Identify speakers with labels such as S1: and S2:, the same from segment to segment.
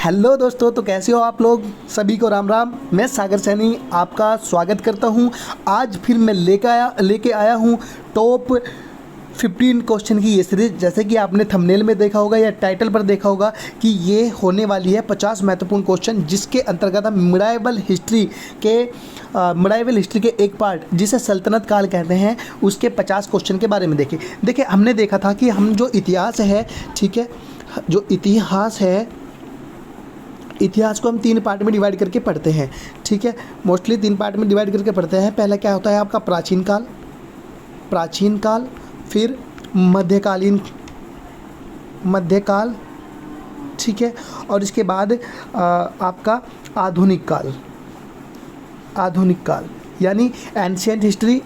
S1: Hello दोस्तों, तो कैसे हो आप लोग। सभी को राम राम। मैं सागर सैनी आपका स्वागत करता हूं। आज फिर मैं लेके आया हूं टॉप 15 क्वेश्चन की ये सीरीज। जैसे कि आपने थंबनेल में देखा होगा या टाइटल पर देखा होगा कि ये होने वाली है 50 महत्वपूर्ण क्वेश्चन, जिसके अंतर्गत हम मिडाइवल हिस्ट्री के एक पार्ट जिसे सल्तनत काल कहते हैं उसके 50 क्वेश्चन के बारे में देखिए हमने देखा था कि हम जो इतिहास है, ठीक है, जो इतिहास को हम 3 पार्ट में डिवाइड करके पढ़ते हैं। ठीक है, मोस्टली 3 पार्ट में डिवाइड करके पढ़ते हैं। पहला क्या होता है आपका प्राचीन काल, फिर मध्यकाल, ठीक है, और इसके बाद आपका आधुनिक काल यानी एंशिएंट हिस्ट्री,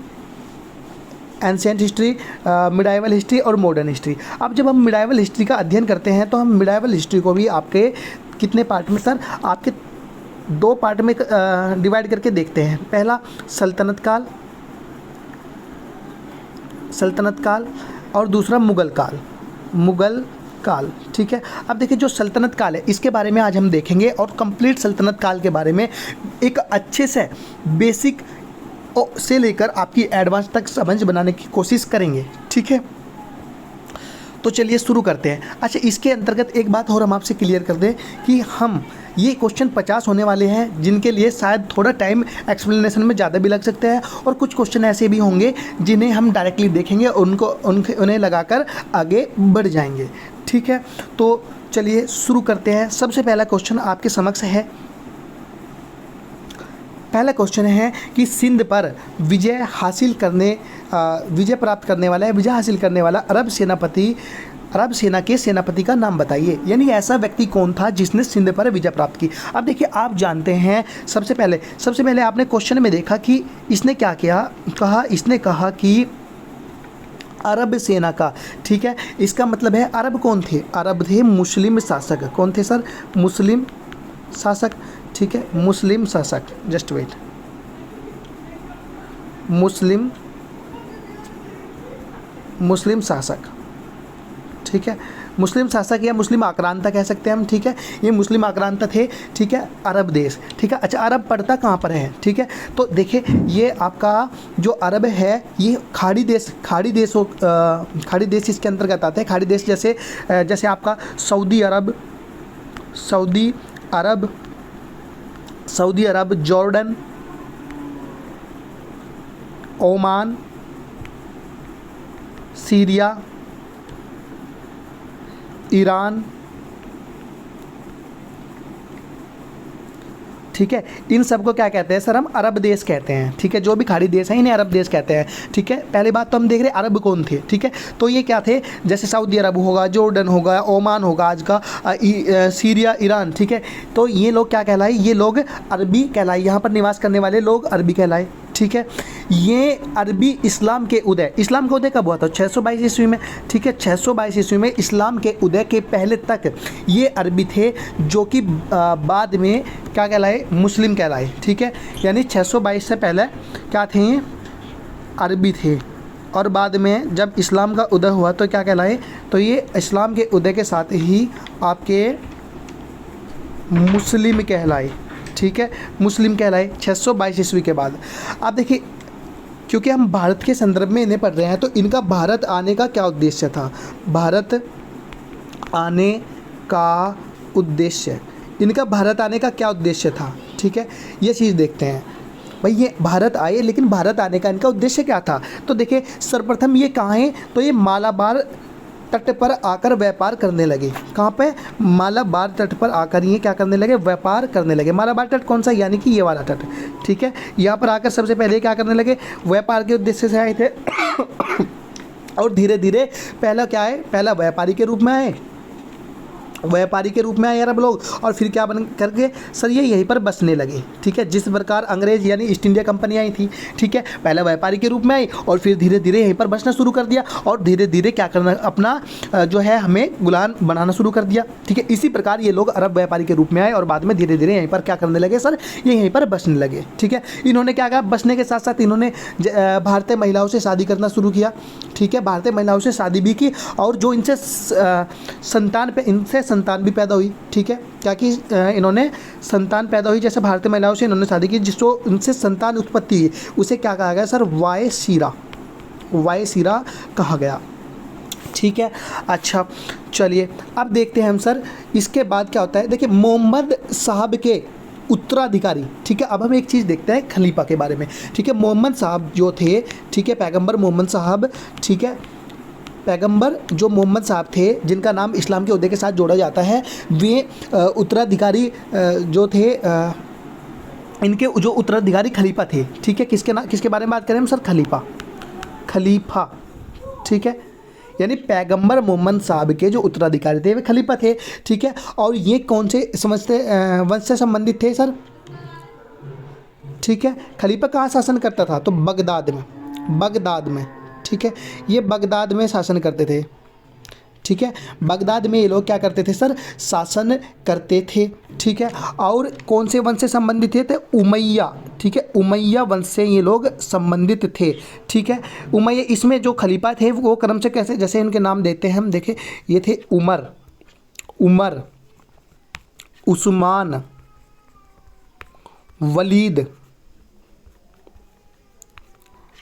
S1: मिडाइवल हिस्ट्री और मॉडर्न हिस्ट्री। अब जब हम मिडाइवल हिस्ट्री का अध्ययन करते हैं तो हम मिडाइवल हिस्ट्री को भी आपके कितने पार्ट में सर, आपके 2 पार्ट में डिवाइड करके देखते हैं। पहला सल्तनत काल और दूसरा मुगल काल। ठीक है, अब देखिए जो सल्तनत काल है इसके बारे में आज हम देखेंगे और कंप्लीट सल्तनत काल के बारे में एक अच्छे से बेसिक से लेकर आपकी एडवांस तक समझ बनाने की कोशिश करेंगे। ठीक है, तो चलिए शुरू करते हैं। अच्छा, इसके अंतर्गत एक बात और हम आपसे क्लियर कर दें कि हम ये क्वेश्चन 50 होने वाले हैं, जिनके लिए शायद थोड़ा टाइम एक्सप्लेनेशन में ज़्यादा भी लग सकता है, और कुछ क्वेश्चन ऐसे भी होंगे जिन्हें हम डायरेक्टली देखेंगे और उन्हें लगाकर आगे बढ़ जाएंगे। ठीक है, तो चलिए शुरू करते हैं। सबसे पहला क्वेश्चन आपके समक्ष है। पहला क्वेश्चन है कि सिंध पर विजय हासिल करने वाला अरब सेना के सेनापति का नाम बताइए। यानी ऐसा व्यक्ति कौन था जिसने सिंध पर विजय प्राप्त की। अब देखिए आप जानते हैं, सबसे पहले आपने क्वेश्चन में देखा कि इसने क्या कहा। इसने कहा कि अरब सेना का, ठीक है, इसका मतलब है अरब कौन थे। अरब थे मुस्लिम शासक। कौन थे सर? मुस्लिम शासक। ठीक है, मुस्लिम शासक, जस्ट वेट, मुस्लिम शासक। ठीक है, मुस्लिम शासक या मुस्लिम आक्रांता कह सकते हैं हम। ठीक है, ये मुस्लिम आक्रांता थे। ठीक है, अरब देश। ठीक है, अच्छा अरब पड़ता कहाँ पर है? ठीक है, तो देखिए ये आपका जो अरब है ये खाड़ी देश इसके अंतर्गत आते हैं। खाड़ी देश जैसे आपका सऊदी अरब, जॉर्डन, ओमान, सीरिया, ईरान। ठीक है, इन सबको क्या कहते हैं सर? हम अरब देश कहते हैं। ठीक है, जो भी खाड़ी देश हैं इन्हें अरब देश कहते हैं। ठीक है, पहली बात तो हम देख रहे हैं अरब कौन थे। ठीक है, तो ये क्या थे? जैसे सऊदी अरब होगा, जॉर्डन होगा, ओमान होगा आज का, सीरिया, ईरान। ठीक है, तो ये लोग क्या कहलाए? ये लोग अरबी कहलाए। यहाँ पर निवास करने वाले लोग अरबी कहलाए। ठीक है, ये अरबी इस्लाम का उदय कब हुआ था? 622 ईस्वी में। ठीक है, 622 ईस्वी में इस्लाम के उदय के पहले तक ये अरबी थे, जो कि बाद में क्या कहलाए? मुस्लिम कहलाए। ठीक है, यानी 622 से पहले क्या थे? अरबी थे, और बाद में जब इस्लाम का उदय हुआ तो क्या कहलाए? तो ये इस्लाम के उदय के साथ ही आपके मुस्लिम कहलाए। ठीक है, मुस्लिम कहलाए 622 ईस्वी के बाद। अब देखिए, क्योंकि हम भारत के संदर्भ में इन्हें पढ़ रहे हैं तो इनका भारत आने का क्या उद्देश्य था? इनका भारत आने का क्या उद्देश्य था? ठीक है, ये चीज़ देखते हैं। भाई ये भारत आए, लेकिन भारत आने का इनका उद्देश्य क्या था? तो देखिए सर्वप्रथम ये कहाँ हैं? तो ये मालाबार तट पर आकर व्यापार करने लगे। कहाँ पे? मालाबार तट पर आकर ये क्या करने लगे? व्यापार करने लगे। मालाबार तट कौन सा? यानी कि ये वाला तट। ठीक है, यहाँ पर आकर सबसे पहले क्या करने लगे? व्यापार के उद्देश्य से आए थे और धीरे धीरे पहला क्या है? पहला व्यापारी के रूप में आए अरब लोग, और फिर क्या बन करके सर ये यहीं पर बसने लगे। ठीक है, जिस प्रकार अंग्रेज यानी ईस्ट इंडिया कंपनी आई थी। ठीक है, पहले व्यापारी के रूप में आई और फिर धीरे धीरे यहीं पर बसना शुरू कर दिया, और धीरे धीरे क्या करना, अपना जो है हमें गुलाम बनाना शुरू कर दिया। ठीक है, इसी प्रकार ये लोग अरब व्यापारी के रूप में आए और बाद में धीरे धीरे यहीं पर क्या करने लगे सर? ये यहीं पर बसने लगे। ठीक है, इन्होंने क्या कहा? बसने के साथ साथ इन्होंने भारतीय महिलाओं से शादी करना शुरू किया। ठीक है, भारतीय महिलाओं से शादी भी की, और जो इनसे संतान भी पैदा हुई, ठीक है, क्या कि इन्होंने संतान पैदा हुई, जैसे भारतीय महिलाओं से इन्होंने शादी की जिसको उनसे संतान उत्पत्ति हुई, उसे क्या कहा गया सर, वायसीरा, वायसीरा कहा गया, ठीक है। अच्छा चलिए अब देखते हैं हम सर इसके बाद क्या होता है। देखिए मोहम्मद साहब के उत्तराधिकारी, ठीक है, अब हम एक चीज़ देखते हैं खलीफा के बारे में, ठीक है। मोहम्मद साहब जो थे, ठीक है, पैगंबर मोहम्मद साहब, ठीक है, पैगंबर जो मोहम्मद साहब थे जिनका नाम इस्लाम के उहदे के साथ जोड़ा जाता है, वे उत्तराधिकारी जो थे, इनके जो उत्तराधिकारी खलीफा थे, ठीक है। किसके बारे में बात करें हम सर, खलीफा, खलीफा, ठीक है, यानी पैगंबर मोहम्मद साहब के जो उत्तराधिकारी थे वे खलीफा थे, ठीक है। और ये कौन से समझते वंश से संबंधित थे सर, ठीक है। खलीफा कहाँ शासन करता था, तो बगदाद में, बगदाद में, ठीक है, ये बगदाद में शासन करते थे, ठीक है। बगदाद में ये लोग क्या करते थे सर, शासन करते थे, ठीक है। और कौन से वंश से संबंधित थे, उमैया, ठीक है, उमैया वंश से ये लोग संबंधित थे, ठीक है। उमैया, इसमें जो खलीफा थे वो क्रम से कैसे, जैसे इनके नाम देते हैं हम, देखें ये थे उमर, उमर, उस्मान, वलीद,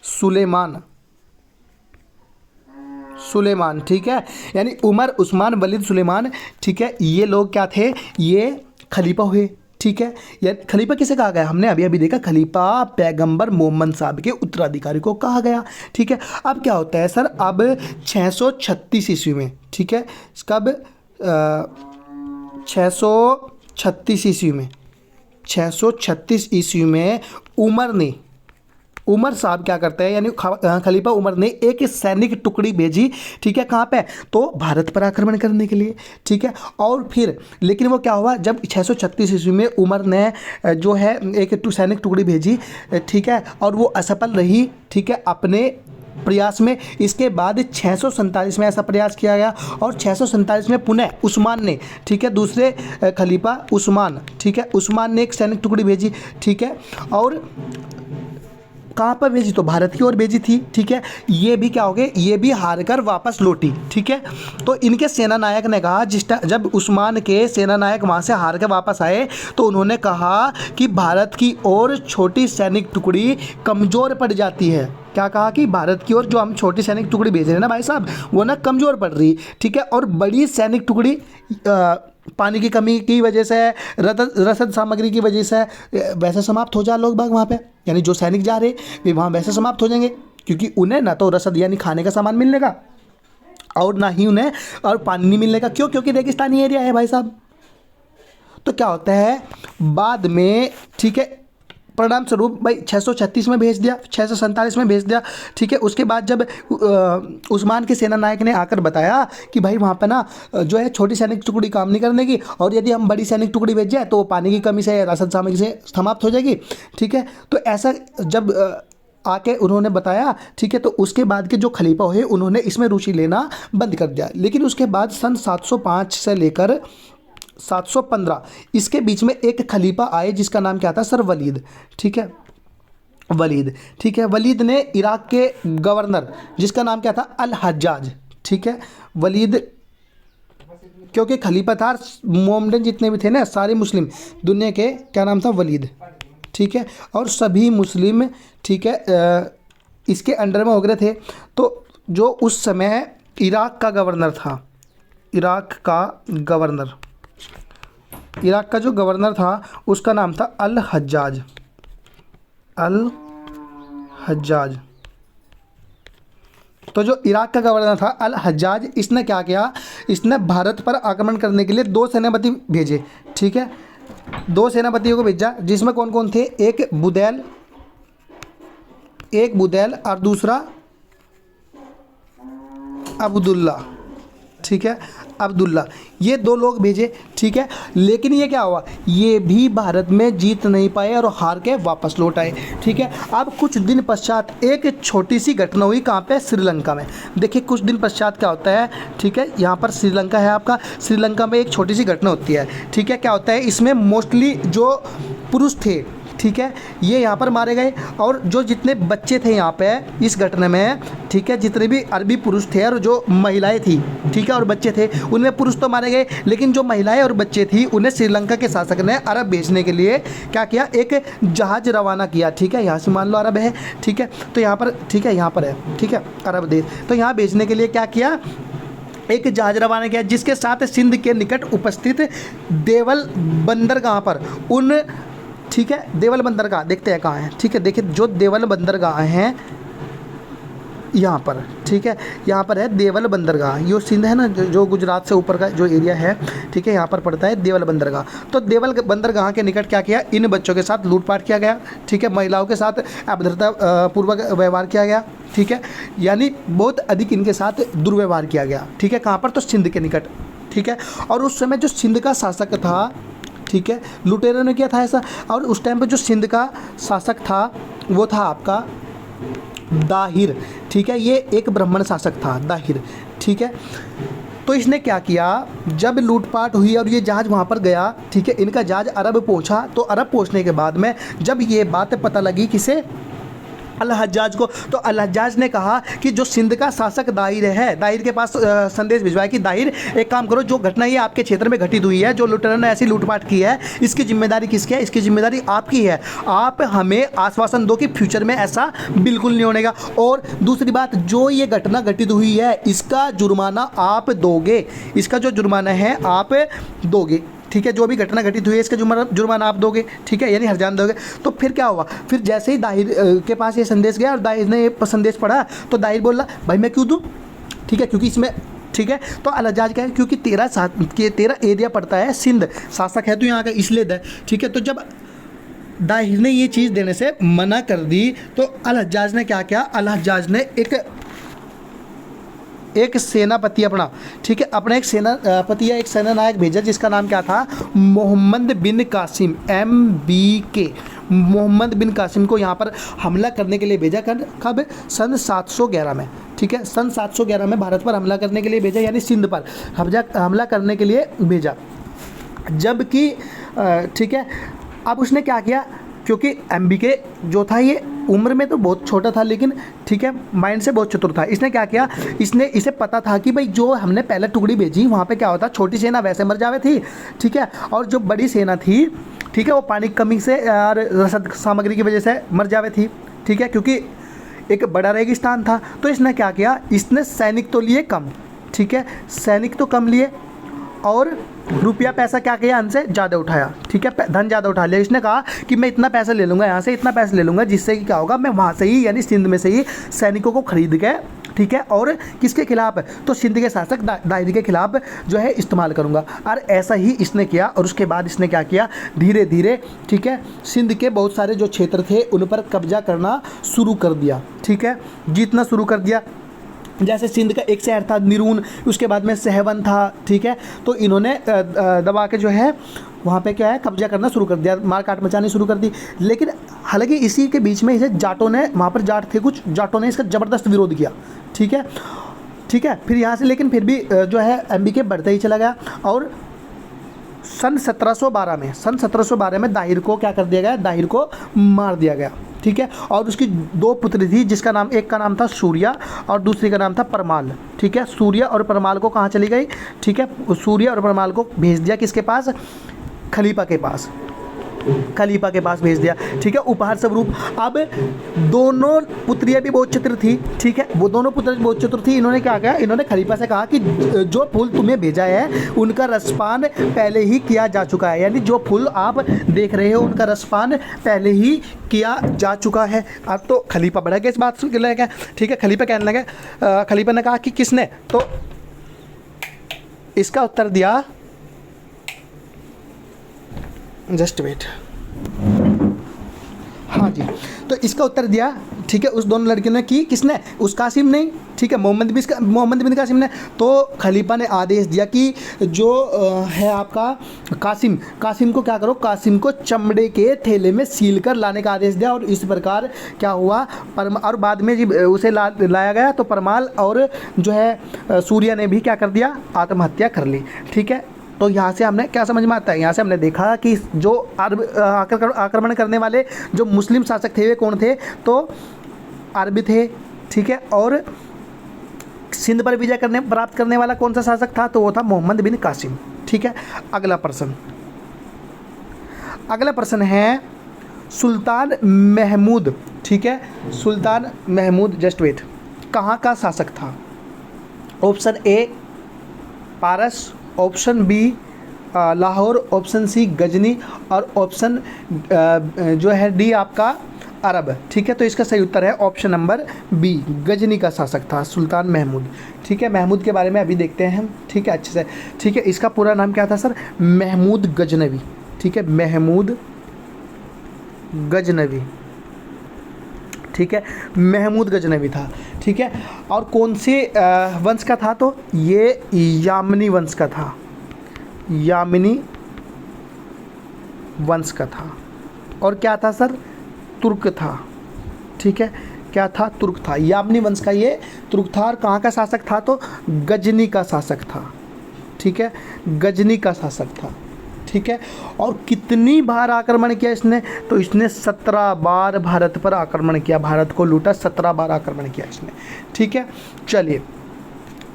S1: सुलेमान, सुलेमान, ठीक है, यानी उमर, उस्मान, वलीद, सुलेमान, ठीक है, ये लोग क्या थे, ये खलीफा हुए, ठीक है। या खलीफा किसे कहा गया, हमने अभी अभी देखा, खलीफा पैगंबर मोहम्मद साहब के उत्तराधिकारी को कहा गया, ठीक है। अब क्या होता है सर, अब 636 ईस्वी में, ठीक है, कब 636 ईस्वी में, 636 ईस्वी में उमर साहब क्या करते हैं, यानी खलीफा उमर ने एक सैनिक टुकड़ी भेजी, ठीक है, कहाँ पे, तो भारत पर आक्रमण करने के लिए, ठीक है। और फिर लेकिन वो क्या हुआ, जब 636 ईस्वी में उमर ने जो है एक सैनिक टुकड़ी भेजी, ठीक है, और वो असफल रही, ठीक है, अपने प्रयास में। इसके बाद 647 में ऐसा प्रयास किया गया और 647 में पुनः उस्मान ने, ठीक है, दूसरे खलीफा उस्मान, ठीक है, उस्मान ने एक सैनिक टुकड़ी भेजी, ठीक है, और कहाँ पर भेजी, तो भारत की ओर भेजी थी, ठीक है। ये भी क्या हो गए, ये भी हार कर वापस लौटी, ठीक है। तो इनके सेना नायक ने कहा, जब उस्मान के सेना नायक वहाँ से हार कर वापस आए तो उन्होंने कहा कि भारत की ओर छोटी सैनिक टुकड़ी कमज़ोर पड़ जाती है। क्या कहा कि भारत की ओर जो हम छोटी सैनिक टुकड़ी भेज रहे हैं ना भाई साहब, वो ना कमज़ोर पड़ रही, ठीक है, और बड़ी सैनिक टुकड़ी पानी की कमी की वजह से, रसद सामग्री की वजह से वैसे समाप्त हो जा लोग बाग वहाँ पे, यानी जो सैनिक जा रहे वे वहाँ वैसे समाप्त हो जाएंगे, क्योंकि उन्हें ना तो रसद यानी खाने का सामान मिलने का और ना ही उन्हें और पानी नहीं मिलने का। क्यों, क्योंकि रेगिस्तानी एरिया है भाई साहब। तो क्या होता है बाद में, ठीक है, परिणाम स्वरूप भाई 636 में भेज दिया, 647 में भेज दिया, ठीक है। उसके बाद जब उस्मान के सेना नायक ने आकर बताया कि भाई वहाँ पे ना जो है छोटी सैनिक टुकड़ी काम नहीं करने की, और यदि हम बड़ी सैनिक टुकड़ी भेज जाए तो वो पानी की कमी से, रसद सामग्री से समाप्त हो जाएगी, ठीक है। तो ऐसा जब आके उन्होंने बताया, ठीक है, तो उसके बाद के जो खलीफा हुए उन्होंने इसमें रुचि लेना बंद कर दिया। लेकिन उसके बाद सन 705 से लेकर 715 इसके बीच में एक खलीफा आए जिसका नाम क्या था सर, वलीद, ठीक है, वलीद, ठीक है। वलीद ने इराक के गवर्नर जिसका नाम क्या था, अल हज्जाज, ठीक है, वलीद, क्योंकि खलीफा था, मोहम्मदन जितने भी थे ना सारे मुस्लिम दुनिया के, क्या नाम था, वलीद, ठीक है, और सभी मुस्लिम, ठीक है, इसके अंडर में हो गए थे। तो जो उस समय इराक का गवर्नर था, इराक का जो गवर्नर था उसका नाम था अल हज्जाज, अल हज्जाज। तो जो इराक का गवर्नर था अल हज्जाज, इसने क्या किया, इसने भारत पर आक्रमण करने के लिए 2 सेनापति भेजे, ठीक है, 2 सेनापतियों को भेजा, जिसमें कौन कौन थे, एक बुदैल और दूसरा अब्दुल्ला, ठीक है, अब्दुल्ला, ये 2 लोग भेजे, ठीक है। लेकिन ये क्या हुआ, ये भी भारत में जीत नहीं पाए और हार के वापस लौट आए, ठीक है। अब कुछ दिन पश्चात एक छोटी सी घटना हुई, कहाँ पे, श्रीलंका में। देखिए कुछ दिन पश्चात क्या होता है, ठीक है, यहाँ पर श्रीलंका है आपका, श्रीलंका में एक छोटी सी घटना होती है, ठीक है। क्या होता है इसमें, मोस्टली जो पुरुष थे, ठीक है, ये यहाँ पर मारे गए। और जो जितने बच्चे थे यहाँ पे इस घटना में, ठीक है, जितने भी अरबी पुरुष थे और जो महिलाएं थी, ठीक है, और बच्चे थे, उनमें पुरुष तो मारे गए, लेकिन जो महिलाएं और बच्चे थी उन्हें श्रीलंका के शासक ने अरब भेजने के लिए क्या किया, एक जहाज़ रवाना किया। ठीक है, यहाँ से मान लो अरब है, ठीक है, तो यहाँ पर, ठीक है, यहाँ पर है, ठीक है, अरब देश, तो यहाँ भेजने के लिए क्या किया, एक जहाज रवाना किया, जिसके साथ सिंध के निकट उपस्थित देवल बंदरगाह पर उन, ठीक है, देवल बंदरगाह देखते हैं कहाँ है, ठीक है, देखिए जो देवल बंदरगाह हैं यहाँ पर, ठीक है, यहाँ पर है देवल बंदरगाह, ये सिंध है ना, जो गुजरात से ऊपर का जो एरिया है, ठीक है, यहाँ पर पड़ता है देवल बंदरगाह। तो देवल बंदरगाह के निकट क्या किया, इन बच्चों के साथ लूटपाट किया गया, ठीक है, महिलाओं के साथ अभद्रता पूर्वक व्यवहार किया गया, ठीक है, यानी बहुत अधिक इनके साथ दुर्व्यवहार किया गया। ठीक है, कहाँ पर, तो सिंध के निकट, ठीक है। और उस समय जो सिंध का शासक था, ठीक है, लुटेरों ने किया था ऐसा, और उस टाइम पर जो सिंध का शासक था वो था आपका दाहिर, ठीक है, ये एक ब्राह्मण शासक था दाहिर, ठीक है। तो इसने क्या किया, जब लूटपाट हुई और ये जहाज़ वहाँ पर गया, ठीक है, इनका जहाज़ अरब पहुँचा, तो अरब पहुँचने के बाद में जब ये बात पता लगी किसे, अल हज्जाज को, तो अल हज्जाज ने कहा कि जो सिंध का शासक दाहिर है, दाहिर के पास संदेश भिजवाया कि दाहिर एक काम करो, जो घटना ये आपके क्षेत्र में घटित हुई है, जो लुटेरों ने ऐसी लूटपाट की है, इसकी जिम्मेदारी किसकी है, इसकी जिम्मेदारी आपकी है, आप हमें आश्वासन दो कि फ्यूचर में ऐसा बिल्कुल नहीं होनेगा। और दूसरी बात, जो ये घटना घटित हुई है इसका जुर्माना आप दोगे, इसका जो जुर्माना है आप दोगे, ठीक है, जो भी घटना घटित हुई है इसका जुर्माना आप दोगे, ठीक है, यानी हरजान दोगे। तो फिर क्या हुआ, फिर जैसे ही दाहिर के पास ये संदेश गया और दाहिर ने ये संदेश पढ़ा, तो दाहिर बोला भाई मैं क्यों दूँ, ठीक है, क्योंकि इसमें, ठीक है, तो अल हज्जाज क्या है, क्योंकि तेरा एरिया पड़ता है सिंध, शासक है तो यहाँ का इसलिए दे, ठीक है। तो जब दाहिर ने ये चीज़ देने से मना कर दी, तो अल हज्जाज ने क्या किया, अल हज्जाज ने एक सेनापति अपना, ठीक है, अपना एक सेनापति या एक सेनानायक भेजा, जिसका नाम क्या था, मोहम्मद बिन कासिम, MBK, मोहम्मद बिन कासिम को यहाँ पर हमला करने के लिए भेजा। कब, सन 711 में, ठीक है, सन 711 में भारत पर हमला करने के लिए भेजा, यानी सिंध पर हमला करने के लिए भेजा। जबकि ठीक है, अब उसने क्या किया, क्योंकि MBK जो था ये उम्र में तो बहुत छोटा था, लेकिन ठीक है माइंड से बहुत चतुर था। इसने क्या किया, इसे पता था कि भाई जो हमने पहले टुकड़ी भेजी वहाँ पे क्या होता, छोटी सेना वैसे मर जावे थी, ठीक है, और जो बड़ी सेना थी, ठीक है, वो पानी की कमी से और रसद सामग्री की वजह से मर जावे थी, ठीक है, क्योंकि एक बड़ा रेगिस्तान था। तो इसने क्या किया, इसने सैनिक तो लिए कम, ठीक है, सैनिक तो कम लिए, और रुपया पैसा क्या किया, हमसे ज़्यादा उठाया, ठीक है, धन ज़्यादा उठा लिया। इसने कहा कि मैं इतना पैसा ले लूँगा यहाँ से, इतना पैसा ले लूँगा, जिससे कि क्या होगा, मैं वहाँ से ही यानी सिंध में से ही सैनिकों को खरीद के, ठीक है, और किसके खिलाफ, तो सिंध के शासक दाहिर के खिलाफ जो है इस्तेमाल करूँगा। और ऐसा ही इसने किया। और उसके बाद इसने क्या किया, धीरे धीरे, ठीक है, सिंध के बहुत सारे जो क्षेत्र थे उन पर कब्जा करना शुरू कर दिया, ठीक है, जीतना शुरू कर दिया। जैसे सिंध का एक शहर था निरून, उसके बाद में सहवन था, ठीक है, तो इन्होंने दबा के जो है वहाँ पे क्या है कब्जा करना शुरू कर दिया, मार काट मचानी शुरू कर दी। लेकिन हालांकि इसी के बीच में इसे जाटों ने, वहाँ पर जाट थे कुछ, जाटों ने इसका ज़बरदस्त विरोध किया, ठीक है, ठीक है। फिर यहाँ से लेकिन फिर भी जो है MBK बढ़ता ही चला गया। और सन 1712 में दाहिर को क्या कर दिया गया, दाहिर को मार दिया गया, ठीक है। और उसकी 2 पुत्री थी, जिसका नाम, एक का नाम था सूर्या और दूसरी का नाम था परमाल, ठीक है। सूर्या और परमाल को कहाँ चली गई, ठीक है, सूर्या और परमाल को भेज दिया किसके पास, खलीफा के पास, खलीफा के पास भेज दिया, ठीक है, उपहार स्वरूप। अब दोनों पुत्रियाँ भी बहुत चतुर थी, ठीक है, वो दोनों पुत्री बहुत चतुर थी। इन्होंने क्या किया, इन्होंने खलीफा से कहा कि जो फूल तुम्हें भेजा है उनका रसपान पहले ही किया जा चुका है, यानी जो फूल आप देख रहे हो उनका रसपान पहले ही किया जा चुका है। अब तो खलीफा बढ़ा गया इस बात से लगा, ठीक है, खलीफा कहने लगे, खलीफा ने कहा कि किसने, तो इसका उत्तर दिया, जस्ट वेट, हाँ जी, तो इसका उत्तर दिया, ठीक है, उस दोनों लड़कियों ने की, किसने, उस कासिम ने, ठीक है, मोहम्मद बिन कासिम ने। तो खलीफा ने आदेश दिया कि जो है आपका कासिम को क्या करो, कासिम को चमड़े के थैले में सील कर लाने का आदेश दिया। और इस प्रकार क्या हुआ, और बाद में जब उसे लाया गया तो परमाल और जो है सूर्या ने भी क्या कर दिया, आत्महत्या कर ली, ठीक है। तो यहाँ से हमने क्या समझ में आता है, यहाँ से हमने देखा कि जो अरब आक्रमण करने वाले जो मुस्लिम शासक थे वे कौन थे, तो अरबी थे, ठीक है। और सिंध पर विजय प्राप्त करने वाला कौन सा शासक था, तो वो था मोहम्मद बिन कासिम, ठीक है। अगला प्रश्न है सुल्तान महमूद, ठीक है। सुल्तान महमूद, जस्ट वेट, कहाँ का शासक था? Option A Paras, option B Lahore, option C Ghazni और ऑप्शन जो है डी आपका अरब, ठीक है। तो इसका सही उत्तर है ऑप्शन नंबर बी, गजनी का शासक था सुल्तान महमूद, ठीक है। महमूद के बारे में अभी देखते हैं हम, ठीक है, अच्छे से, ठीक है। इसका पूरा नाम क्या था सर? महमूद गजनवी, ठीक है, महमूद गजनवी, ठीक है, महमूद गजनवी था, ठीक है। और कौन से वंश का था? तो ये यामनी वंश का था, यामिनी वंश का था। और क्या था सर? तुर्क था, ठीक है। क्या था? तुर्क था। यामिनी वंश का ये तुर्क था। और कहाँ का शासक था? तो गजनी का शासक था, ठीक है, गजनी का शासक था, ठीक है। और कितनी बार आक्रमण किया इसने? तो इसने 17 बार भारत पर आक्रमण किया, भारत को लूटा, 17 बार आक्रमण किया इसने, ठीक है। चलिए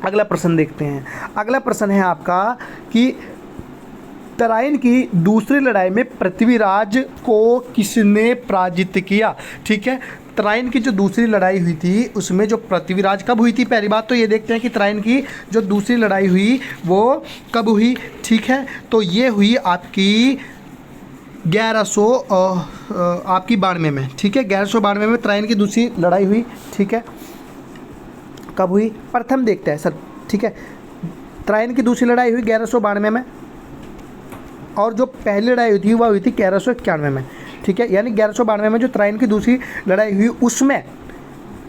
S1: अगला प्रश्न देखते हैं। अगला प्रश्न है आपका कि तराइन की दूसरी लड़ाई में पृथ्वीराज को किसने पराजित किया, ठीक है। तराइन की जो दूसरी लड़ाई हुई थी उसमें जो पृथ्वीराज कब हुई थी? पहली बात तो ये देखते हैं कि तराइन की जो दूसरी लड़ाई हुई वो कब हुई, ठीक है। तो ये हुई आपकी 1192 आपकी 92 में, ठीक है, 1192 में तराइन की दूसरी लड़ाई हुई, ठीक है। कब हुई? प्रथम देखते हैं सर, ठीक है। तराइन की दूसरी लड़ाई हुई 1192 में, और जो पहली लड़ाई हुई थी वह हुई थी 1191 में, ठीक है। यानी 1192 में जो तराइन की दूसरी लड़ाई हुई उसमें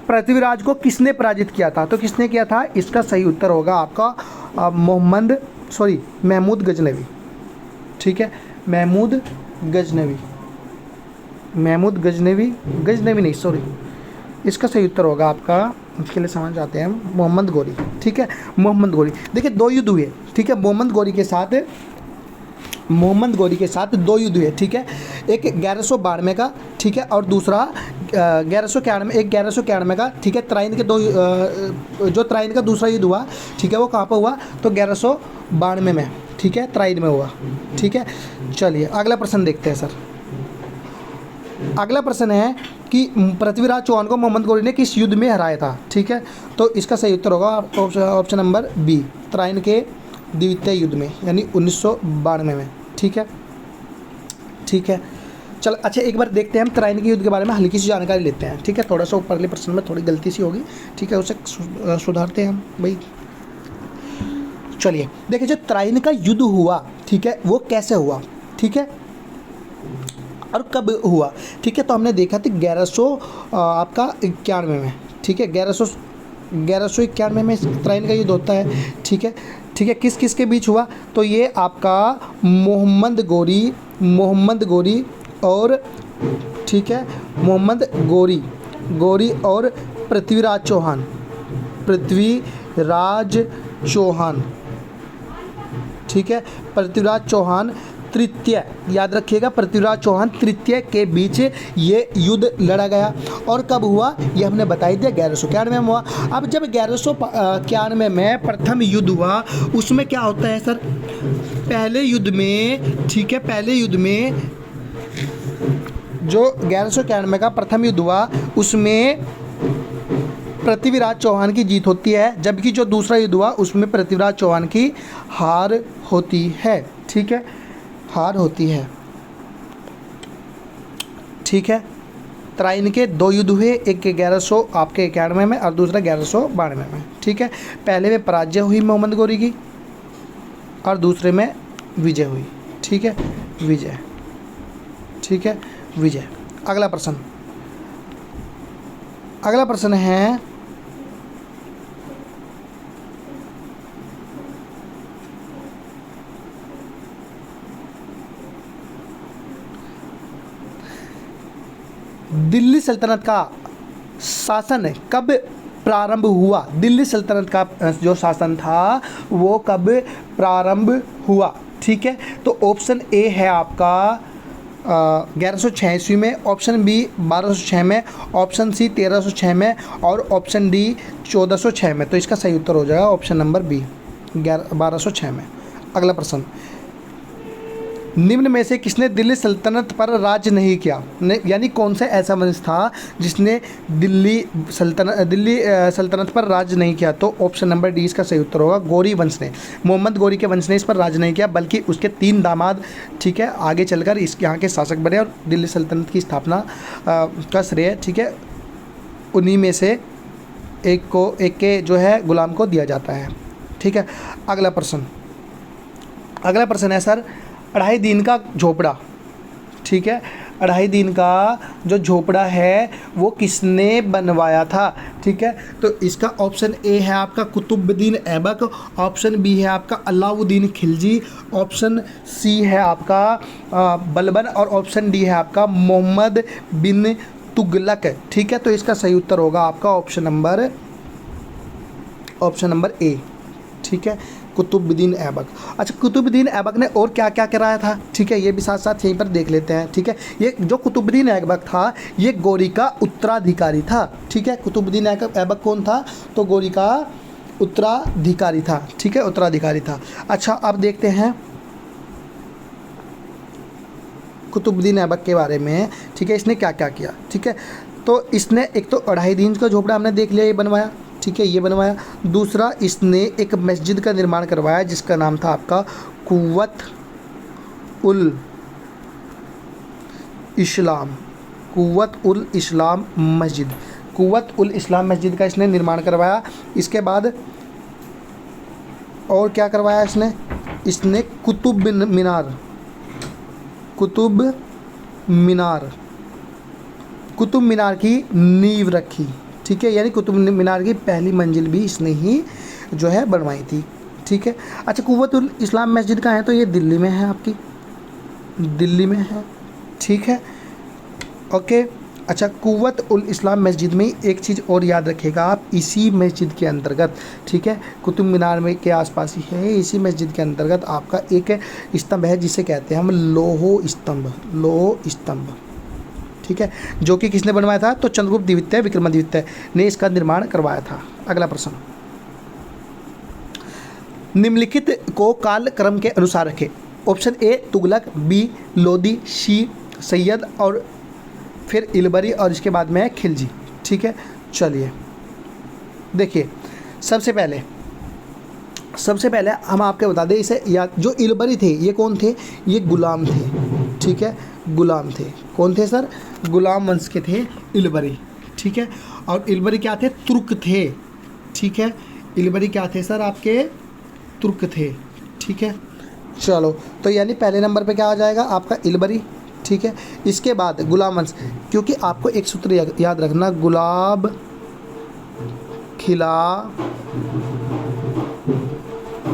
S1: पृथ्वीराज को किसने पराजित किया था? तो किसने किया था? इसका सही उत्तर होगा आपका महमूद गजनवी, ठीक है, महमूद गजनवी, नहीं सॉरी, इसका सही उत्तर होगा आपका, इसके लिए समझ जाते हैं हम, मोहम्मद गोरी, ठीक है, मोहम्मद गोरी। देखिए 2 युद्ध हुए, ठीक है, मोहम्मद गोरी के साथ 2 युद्ध हुए, ठीक है। एक 1192 का, ठीक है, और दूसरा 1191 का, ठीक है। तराइन के जो तराइन का दूसरा युद्ध हुआ, ठीक है, वो कहाँ पर हुआ? तो 1192 में, ठीक है, तराइन में हुआ, ठीक है। चलिए अगला प्रश्न देखते हैं सर। अगला प्रश्न है कि पृथ्वीराज चौहान को मोहम्मद गोरी ने किस युद्ध में हराया था, ठीक है। तो इसका सही उत्तर होगा ऑप्शन नंबर बी, तराइन के द्वितीय युद्ध में, यानी 1992 में, ठीक है, ठीक है। चल अच्छा एक बार देखते हैं हम तराइन के युद्ध के बारे में हल्की सी जानकारी लेते हैं, ठीक है। थोड़ा सा ऊपरले प्रश्न में थोड़ी गलती सी होगी, ठीक है, उसे सुधारते हैं हम भाई। चलिए देखिए जो तराइन का युद्ध हुआ, ठीक है, वो कैसे हुआ, ठीक है, और कब हुआ, ठीक है। तो हमने देखा था 1191 में, ठीक है, 1191 में तराइन का युद्ध होता है, ठीक है, ठीक है। किस किस के बीच हुआ? तो ये आपका मोहम्मद गोरी और, ठीक है, मोहम्मद गोरी और पृथ्वीराज चौहान, ठीक है, पृथ्वीराज चौहान तृतीय, याद रखिएगा, पृथ्वीराज चौहान तृतीय के बीच ये युद्ध लड़ा गया। और कब हुआ ये हमने बता दिया, 1191 में हुआ। अब जब 1191 में प्रथम युद्ध हुआ उसमें क्या होता है सर? पहले युद्ध में, ठीक है, पहले युद्ध में जो 1191 का प्रथम युद्ध हुआ उसमें पृथ्वीराज चौहान की जीत होती है, जबकि जो दूसरा युद्ध हुआ उसमें पृथ्वीराज चौहान की हार होती है, ठीक है, हार होती है, ठीक है। तराइन के 2 युद्ध हुए, एक 1191 में और दूसरा 1192 में, ठीक है। पहले में पराजय हुई मोहम्मद गोरी की और दूसरे में विजय हुई, ठीक है, विजय, ठीक है, विजय। अगला प्रश्न है दिल्ली सल्तनत का शासन कब प्रारंभ हुआ? दिल्ली सल्तनत का जो शासन था वो कब प्रारंभ हुआ? ठीक है। तो ऑप्शन ए है आपका 1186 में, ऑप्शन बी 1206 में, ऑप्शन सी 1306 में और ऑप्शन डी 1406 में। तो इसका सही उत्तर हो जाएगा ऑप्शन नंबर बी 1206 में। अगला प्रश्न, निम्न में से किसने दिल्ली सल्तनत पर राज नहीं किया? यानी कौन सा ऐसा वंश था जिसने दिल्ली सल्तनत पर राज नहीं किया? तो ऑप्शन नंबर डी इसका सही उत्तर होगा गौरी वंश ने। मोहम्मद गौरी के वंश ने इस पर राज नहीं किया, बल्कि उसके 3 दामाद, ठीक है, आगे चलकर इस यहाँ के शासक बने और दिल्ली सल्तनत की स्थापना का श्रेय, ठीक है, उन्हीं में से एक के जो है गुलाम को दिया जाता है। ठीक है। अगला प्रश्न है सर, 2.5 दिन का झोपड़ा, ठीक है, 2.5 दिन का जो झोपड़ा है वो किसने बनवाया था? ठीक है। तो इसका ऑप्शन ए है आपका कुतुबुद्दीन ऐबक, ऑप्शन बी है आपका अलाउद्दीन खिलजी, ऑप्शन सी है आपका बलबन और ऑप्शन डी है आपका मोहम्मद बिन तुगलक। ठीक है। तो इसका सही उत्तर होगा आपका ऑप्शन नंबर ए। ठीक है, कुतुबुद्दीन ऐबक। अच्छा, कुतुबुद्दीन ऐबक ने और क्या क्या कराया था? ठीक है, ये भी साथ साथ यहीं पर देख लेते हैं। ठीक है, ये जो कुतुबुद्दीन ऐबक था ये गौरी का उत्तराधिकारी था। ठीक है, कुतुबुद्दीन ऐबक कौन था? तो गौरी का उत्तराधिकारी था। ठीक है, उत्तराधिकारी था। अच्छा, अब देखते हैं कुतुबुद्दीन ऐबक के बारे में। ठीक है, इसने क्या क्या किया? ठीक है, तो इसने एक तो 2.5 दिन का झोपड़ा हमने देख लिया, ये बनवाया। ठीक है, ये बनवाया। दूसरा, इसने एक मस्जिद का निर्माण करवाया जिसका नाम था आपका कुव्वत उल इस्लाम मस्जिद। कुव्वत उल इस्लाम मस्जिद का इसने निर्माण करवाया। इसके बाद और क्या करवाया इसने कुतुब मीनार की नींव रखी। ठीक है, यानी कुतुब मीनार की पहली मंजिल भी इसने ही जो है बनवाई थी। ठीक है। अच्छा, कुव्वत उल इस्लाम मस्जिद का है तो ये दिल्ली में है, आपकी दिल्ली में है। ठीक है, ओके। अच्छा, कुव्वत उल इस्लाम मस्जिद में एक चीज़ और याद रखिएगा आप, इसी मस्जिद के अंतर्गत, ठीक है, कुतुब मीनार में के आसपास ही है, इसी मस्जिद के अंतर्गत आपका एक स्तंभ है जिसे कहते हैं हम लोह स्तंभ। ठीक है, जो कि किसने बनवाया था? तो चंद्रगुप्त द्वितीय विक्रमादित्य ने इसका निर्माण करवाया था। अगला प्रश्न, निम्नलिखित को काल क्रम के अनुसार रखें। Option A Tughlaq, B Lodi, C Sayyid और फिर इलबरी और इसके बाद में है खिलजी। ठीक है, चलिए देखिए, सबसे पहले हम आपको बता दें इसे, या जो इलबरी थे ये कौन थे? ये गुलाम थे। ठीक है, गुलाम थे। कौन थे सर? गुलाम वंश के थे इलबरी। ठीक है, और इलबरी क्या थे? तुर्क थे। ठीक है, इलबरी क्या थे सर? आपके तुर्क थे। ठीक है, चलो, तो यानी पहले नंबर पे क्या आ जाएगा? आपका इलबरी। ठीक है, इसके बाद गुलाम वंश, क्योंकि आपको एक सूत्र याद रखना, गुलाब खिला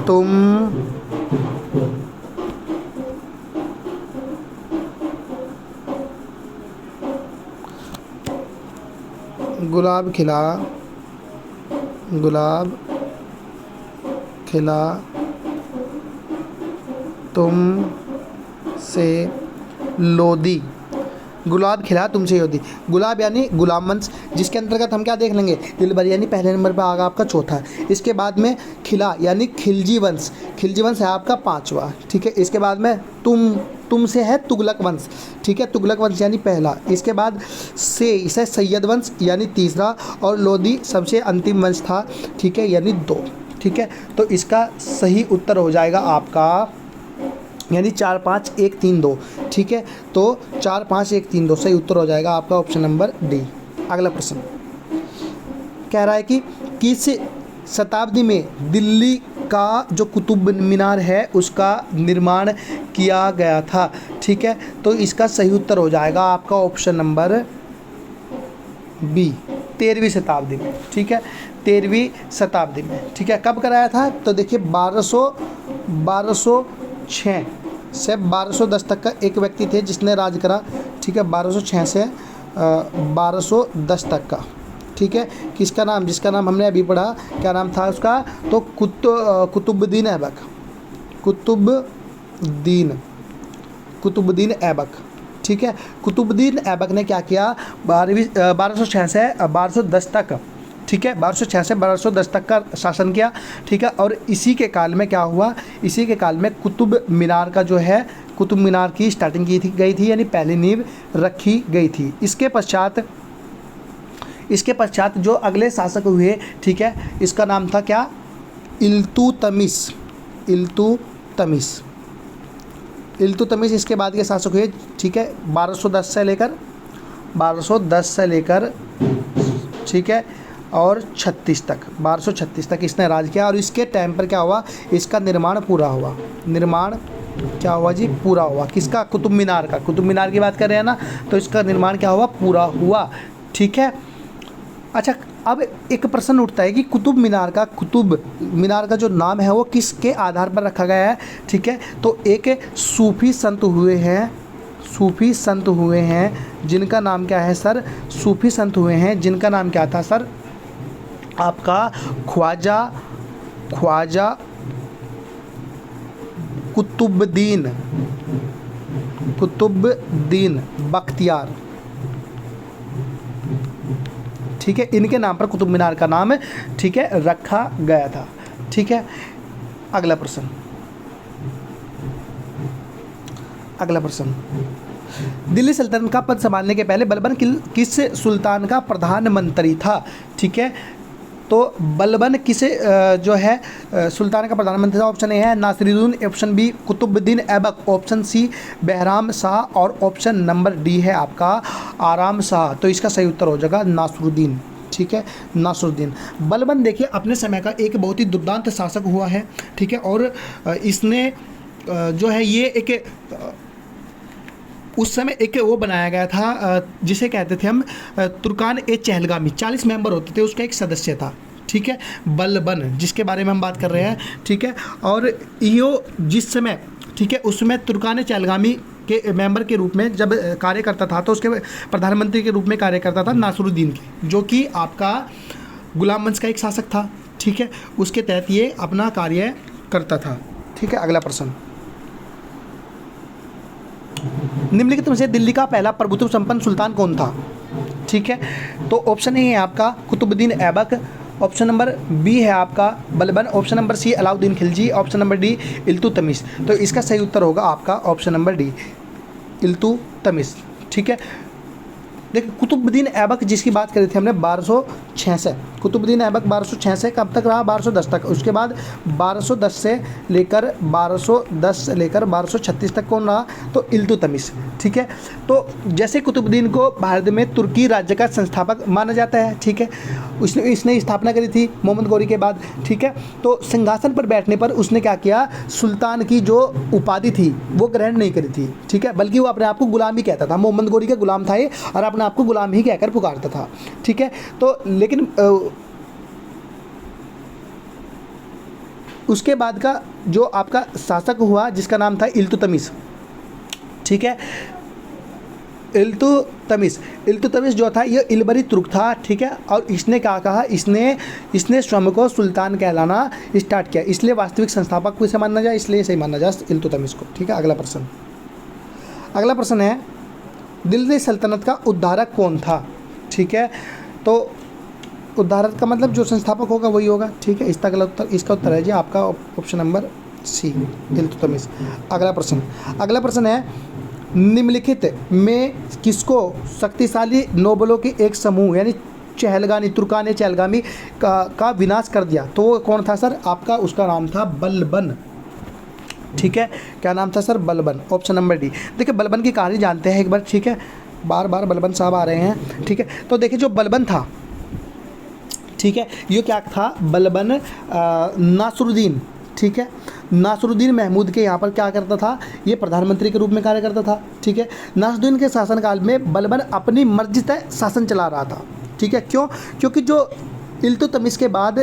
S1: तुम गुलाब खिला तुम से लोदी। गुलाब खिला तुमसे लोदी। गुलाब यानी गुलाम वंश, जिसके अंतर्गत हम क्या देख लेंगे? इलबरी यानी पहले नंबर पर आगा आपका चौथा। इसके बाद में खिला यानी खिलजी वंश है आपका 5वां। ठीक है, इसके बाद में तुमसे है तुगलक वंश। ठीक है, तुगलक वंश यानी पहला। इसके बाद से इसे सैयद वंश यानी 3रा और लोदी सबसे अंतिम वंश था। ठीक है, यानी 2। ठीक है, तो इसका सही उत्तर हो जाएगा आपका यानी 4 5 1 3 2। ठीक है, तो 4 5 1 3 2 सही उत्तर हो जाएगा आपका ऑप्शन नंबर डी। अगला प्रश्न कह रहा है कि किस शताब्दी में दिल्ली का जो कुतुब मीनार है उसका निर्माण किया गया था? ठीक है, तो इसका सही उत्तर हो जाएगा आपका ऑप्शन नंबर बी, 13वीं शताब्दी में। ठीक है, 13वीं शताब्दी में। ठीक है, कब कराया था? तो देखिए 1206 से 1210 तक का एक व्यक्ति थे जिसने राज करा। ठीक है, 1206 से 1210 तक का। ठीक है, किसका नाम? जिसका नाम हमने अभी पढ़ा, क्या नाम था उसका? तो कुतुबुद्दीन ऐबक। कुतुबुद्दीन ऐबक, ठीक है। कुतुबुद्दीन ऐबक ने क्या किया, 1206 से 1210 तक, ठीक है, 1206 से 1210 तक का शासन किया, ठीक है। और इसी के काल में क्या हुआ, इसी के काल में कुतुब मीनार का जो है, कुतुब मीनार की स्टार्टिंग गई थी, यानी पहली नींव रखी गई थी। इसके पश्चात जो अगले शासक हुए, ठीक है, इसका नाम था क्या, इल्तुतमिश। इसके बाद के शासक हुए, ठीक है, 1210 से लेकर ठीक है और 36 तक, 1236 तक इसने राज किया। और इसके टाइम पर क्या हुआ, इसका निर्माण पूरा हुआ। क्या हुआ जी, पूरा हुआ। किसका, कुतुब मीनार का। कुतुब मीनार की बात कर रहे हैं ना, तो इसका निर्माण क्या हुआ, पूरा हुआ, ठीक है। अच्छा, अब एक प्रश्न उठता है कि कुतुब मीनार का जो नाम है वो किसके आधार पर रखा गया है, ठीक है। तो एक सूफी संत हुए हैं जिनका नाम क्या है सर, सूफी संत हुए हैं जिनका नाम क्या था सर, आपका ख्वाजा कुतुबुद्दीन बख्तियार, ठीक है। इनके नाम पर कुतुब मीनार का नाम, ठीक है, रखा गया था, ठीक है। अगला प्रश्न, दिल्ली सल्तनत का पद संभालने के पहले बलबन किस सुल्तान का प्रधानमंत्री था, ठीक है। तो बलबन किसे जो है सुल्तान का प्रधानमंत्री था। ऑप्शन ए है Nasiruddin, option B Qutbuddin Aibak, option C Bahram Shah और ऑप्शन नंबर डी है आपका आराम शाह। तो इसका सही उत्तर हो जाएगा नासिरुद्दीन, ठीक है, नासिरुद्दीन। बलबन देखिए अपने समय का एक बहुत ही दुर्दांत शासक हुआ है, ठीक है। और इसने जो है ये एक उस समय एक वो बनाया गया था जिसे कहते थे हम तुर्कान ए चहलगामी, 40 मेंबर होते थे, उसका एक सदस्य था, ठीक है, बलबन, जिसके बारे में हम बात कर रहे हैं, ठीक है। और यो जिस समय, ठीक है, उसमें तुर्कान ए चहलगामी के मेंबर के रूप में जब कार्य करता था, तो उसके प्रधानमंत्री के रूप में कार्य करता था नासिरुद्दीन के, जो कि आपका गुलाम वंश का एक शासक था, ठीक है। उसके तहत ये अपना कार्य करता था, ठीक है। अगला प्रश्न, निम्नलिखित में से दिल्ली का पहला प्रभुत्व संपन्न सुल्तान कौन था, ठीक है। तो ऑप्शन ए है आपका Qutbuddin Aibak, option number B है आपका Balban, option number C Alauddin Khilji, option number D Iltutmish. तो इसका सही उत्तर होगा आपका ऑप्शन नंबर डी इल्तुतमिश, ठीक है। देखिए कुतुबुद्दीन ऐबक जिसकी बात करी थी हमने 1206 से, कुतुबुद्दीन ऐबक 1206 से कब तक रहा, 1210 तक। उसके बाद 1210 से लेकर 1236 तक कौन रहा, तो इल्तुतमिश, ठीक है। तो जैसे कुतुबुद्दीन को भारत में तुर्की राज्य का संस्थापक माना जाता है, ठीक है, इसने स्थापना करी थी मोहम्मद गौरी के बाद, ठीक है। तो सिंहासन पर बैठने पर उसने क्या किया, सुल्तान की जो उपाधि थी वो ग्रहण नहीं करी थी, ठीक है, बल्कि वो अपने आप को गुलाम ही कहता था, मोहम्मद गौरी का गुलाम था ये, और अपने आप को गुलाम ही कहकर पुकारता था, ठीक है। तो लेकिन उसके बाद का जो आपका शासक हुआ जिसका नाम था इल्तुतमिश, ठीक है, इल्तुतमिश जो था ये इलबरी तुर्क था, ठीक है। और इसने क्या कहा, इसने स्वयं को सुल्तान कहलाना स्टार्ट किया, इसलिए वास्तविक संस्थापक को इसे माना जाए, इसलिए सही माना जाए इल्तुतमिश को, ठीक है। अगला प्रश्न है दिल्ली सल्तनत का उद्धारक कौन था, ठीक है। तो उद्धारक का मतलब जो संस्थापक होगा वही होगा, ठीक है। इसका उत्तर है जी आपका ऑप्शन नंबर सी इल्तुतमिश। अगला प्रश्न है निम्नलिखित में किसको शक्तिशाली नोबलों के एक समूह यानी तुर्कान चहलगामी का विनाश कर दिया, तो वो कौन था सर आपका, उसका नाम था बलबन, ठीक है। क्या नाम था sir, Balban, option number D. देखिए बलबन की कहानी जानते हैं एक बार, ठीक है, बार बार बलबन साहब आ रहे हैं, ठीक है। तो देखिए जो बलबन था, ठीक है, ये क्या था, बलबन नासिरुद्दीन, ठीक है, नासिरुद्दीन महमूद के यहाँ पर क्या करता था, ये प्रधानमंत्री के रूप में कार्य करता था, ठीक है। नासिरुद्दीन के शासनकाल में बलबन अपनी मर्जी तय शासन चला रहा था, ठीक है। क्योंकि जो इल्तुतमिश के बाद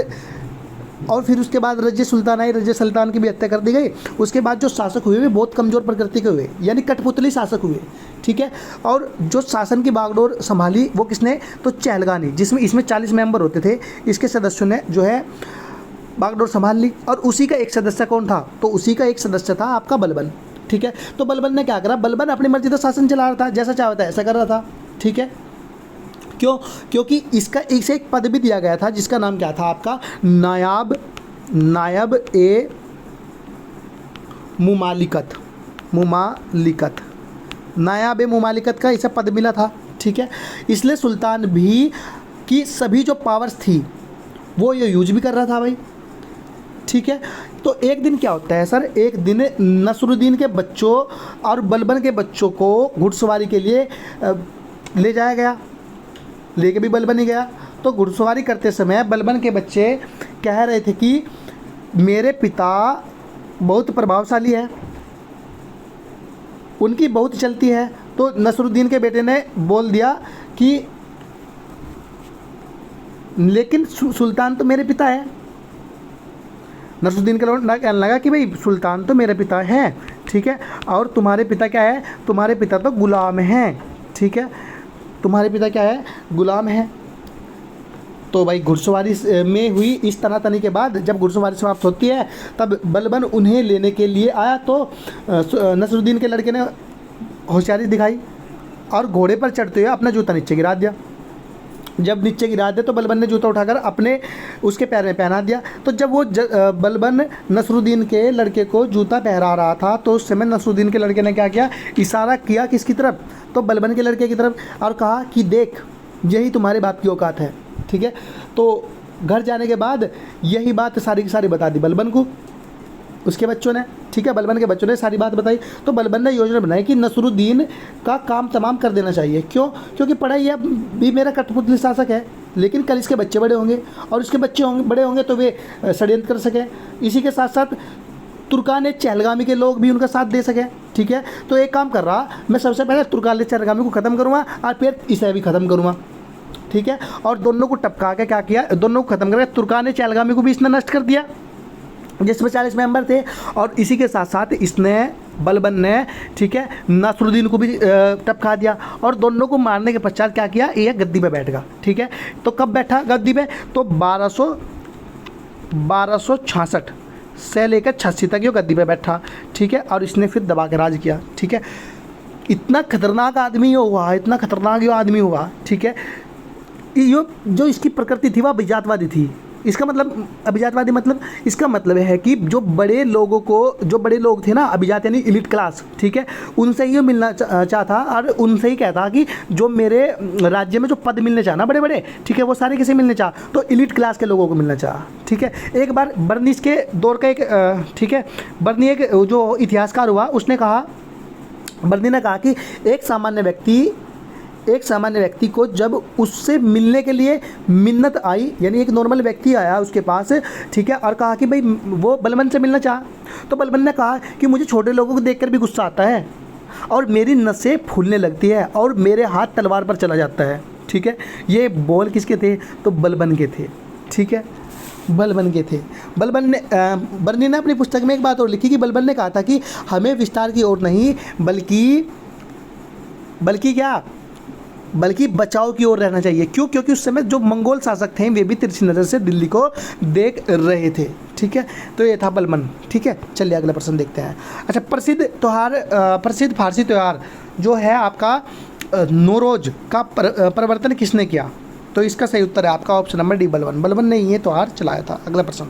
S1: और फिर उसके बाद रज़िया सुल्तान आई, रज़िया सुल्तान की भी हत्या कर दी गई। उसके बाद जो शासक हुए वे बहुत कमज़ोर प्रकृति के हुए, यानी कठपुतली शासक हुए, ठीक है। और जो शासन की बागडोर संभाली वो किसने, तो चहलगामी, जिसमें इसमें 40 मेंबर होते थे, इसके सदस्यों ने जो है बागडोर संभाल ली। और उसी का एक सदस्य कौन था? तो उसी का एक सदस्य था आपका बलबन, ठीक है। तो बलबन ने क्या करा? बलबन अपनी मर्जी से शासन चला रहा था, जैसा चाहता है ऐसा कर रहा था, ठीक है। क्यों? क्योंकि इसका इसे एक पद भी दिया गया था जिसका नाम क्या था आपका? नायब ए मुमालिकत, नायाब ए मुमालिकत का इसे पद मिला था, ठीक है। इसलिए सुल्तान भी की सभी जो पावर्स थी वो ये यूज भी कर रहा था भाई, ठीक है। तो एक दिन क्या होता है सर, एक दिन नसरुद्दीन के बच्चों और बलबन के बच्चों को घुड़सवारी के लिए ले जाया गया, लेके भी बलबन ही गया। तो घुड़सवारी करते समय बलबन के बच्चे कह रहे थे कि मेरे पिता बहुत प्रभावशाली है, उनकी बहुत चलती है। तो नसरुद्दीन के बेटे ने बोल दिया कि लेकिन सुल्तान तो मेरे पिता है। नसरुद्दीन के कहने लगा कि भाई सुल्तान तो मेरे पिता हैं, ठीक है, और तुम्हारे पिता क्या है? तुम्हारे पिता तो गुलाम हैं, ठीक है, तुम्हारे पिता क्या है? गुलाम है। तो भाई घुड़सवारी में हुई इस तनातनी के बाद जब घुड़सवारी समाप्त होती है तब बलबन उन्हें लेने के लिए आया। तो नसरुद्दीन के लड़के ने होशियारी दिखाई और घोड़े पर चढ़ते हुए अपना जूता नीचे गिरा दिया। जब नीचे गिरा दिया तो बलबन ने जूता उठाकर अपने उसके पैर में पहना दिया। तो जब वो बलबन नसरुद्दीन के लड़के को जूता पहरा रहा था तो उस समय नसरुद्दीन के लड़के ने क्या किया? इशारा किया किसकी तरफ? तो बलबन के लड़के की तरफ, और कहा कि देख यही तुम्हारे बाप की औकात है, ठीक है। तो घर जाने के बाद यही बात सारी की सारी बता दी बलबन को, उसके बच्चों ने, ठीक है। बलबन के बच्चों ने सारी बात बताई। तो बलबन ने योजना बनाई कि नसरुद्दीन का काम तमाम कर देना चाहिए। क्यों? क्योंकि पढ़ाई अब भी मेरा कठपुतली शासक है, लेकिन कल इसके बच्चे बड़े होंगे और इसके बच्चे बड़े होंगे तो वे षड्यंत्र कर सकें। इसी के साथ साथ तुर्कान चहलगामी के लोग भी उनका साथ दे सकें, ठीक है। तो एक काम कर रहा, मैं सबसे पहले तुर्कान चहलगामी को ख़त्म करूँगा और फिर इसे भी ख़त्म करूँगा, ठीक है। और दोनों को टपका के क्या किया? दोनों को ख़त्म करके तुर्कान चहलगामी को भी इसने नष्ट कर दिया जिसमें 40 मेंबर थे। और इसी के साथ साथ इसने बलबन ने, ठीक है, नसरुद्दीन को भी टपका दिया। और दोनों को मारने के पश्चात क्या किया? ये गद्दी पे बैठ गया, ठीक है। तो कब बैठा गद्दी पे? तो 1266 से लेकर 86 तक ये गद्दी पे बैठा, ठीक है। और इसने फिर दबा के राज किया, ठीक है। इतना खतरनाक आदमी हुआ, इतना खतरनाक आदमी हुआ, ठीक है। ये जो इसकी प्रकृति थी वह अभिजातवादी थी। इसका मतलब अभिजातवादी मतलब इसका मतलब है कि जो बड़े लोगों को, जो बड़े लोग थे ना, अभिजात यानी एलिट क्लास, ठीक है, उनसे ही मिलना चाहता और उनसे ही कहता कि जो मेरे राज्य में जो पद मिलने चाह ना बड़े बड़े, ठीक है, वो सारे किसे मिलने चाह? तो एलिट क्लास के लोगों को मिलना चाह, ठीक है। एक बार बर्नीस के दौर का एक, ठीक है, बर्नी एक जो इतिहासकार हुआ उसने कहा, बर्नी ने कहा कि एक सामान्य व्यक्ति को जब उससे मिलने के लिए मिन्नत आई, यानी एक नॉर्मल व्यक्ति आया उसके पास, ठीक है, और कहा कि भाई वो बलबन से मिलना चाहा, तो बलबन ने कहा कि मुझे छोटे लोगों को देखकर भी गुस्सा आता है और मेरी नसें फूलने लगती है और मेरे हाथ तलवार पर चला जाता है, ठीक है। ये बोल किसके थे? तो बलबन के थे, ठीक है, बलबन के थे। बलबन ने बर्नी ने अपनी पुस्तक में एक बात और लिखी कि बलबन ने कहा था कि हमें विस्तार की ओर नहीं बल्कि बचाव की ओर रहना चाहिए। क्यों? क्योंकि उस समय जो मंगोल शासक थे वे भी तिरछी नज़र से दिल्ली को देख रहे थे, ठीक है। तो ये था बलबन, ठीक है। चलिए अगला प्रश्न देखते हैं। अच्छा, प्रसिद्ध फारसी त्यौहार जो है आपका नौरोज का प्रवर्तन किसने किया? तो इसका सही उत्तर है आपका ऑप्शन नंबर डी, बलबन ने ये त्यौहार चलाया था। अगला प्रश्न,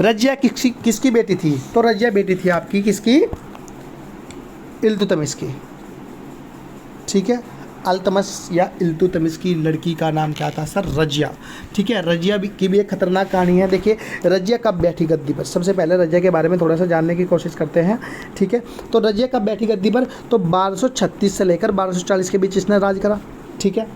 S1: रजिया किसकी बेटी थी? तो रजिया बेटी थी आपकी किसकी? इल्तुतमिश की, ठीक है। अल्तमस या इल्तुतमिश की लड़की का नाम क्या था सर? रजिया, ठीक है। रजिया की भी एक खतरनाक कहानी है। देखिए रजिया कब बैठी गद्दी पर? सबसे पहले रजिया के बारे में थोड़ा सा जानने की कोशिश करते हैं, ठीक है। तो रजिया कब बैठी गद्दी पर? तो 1236 से लेकर 1240 के बीच इसने राज करा, ठीक है।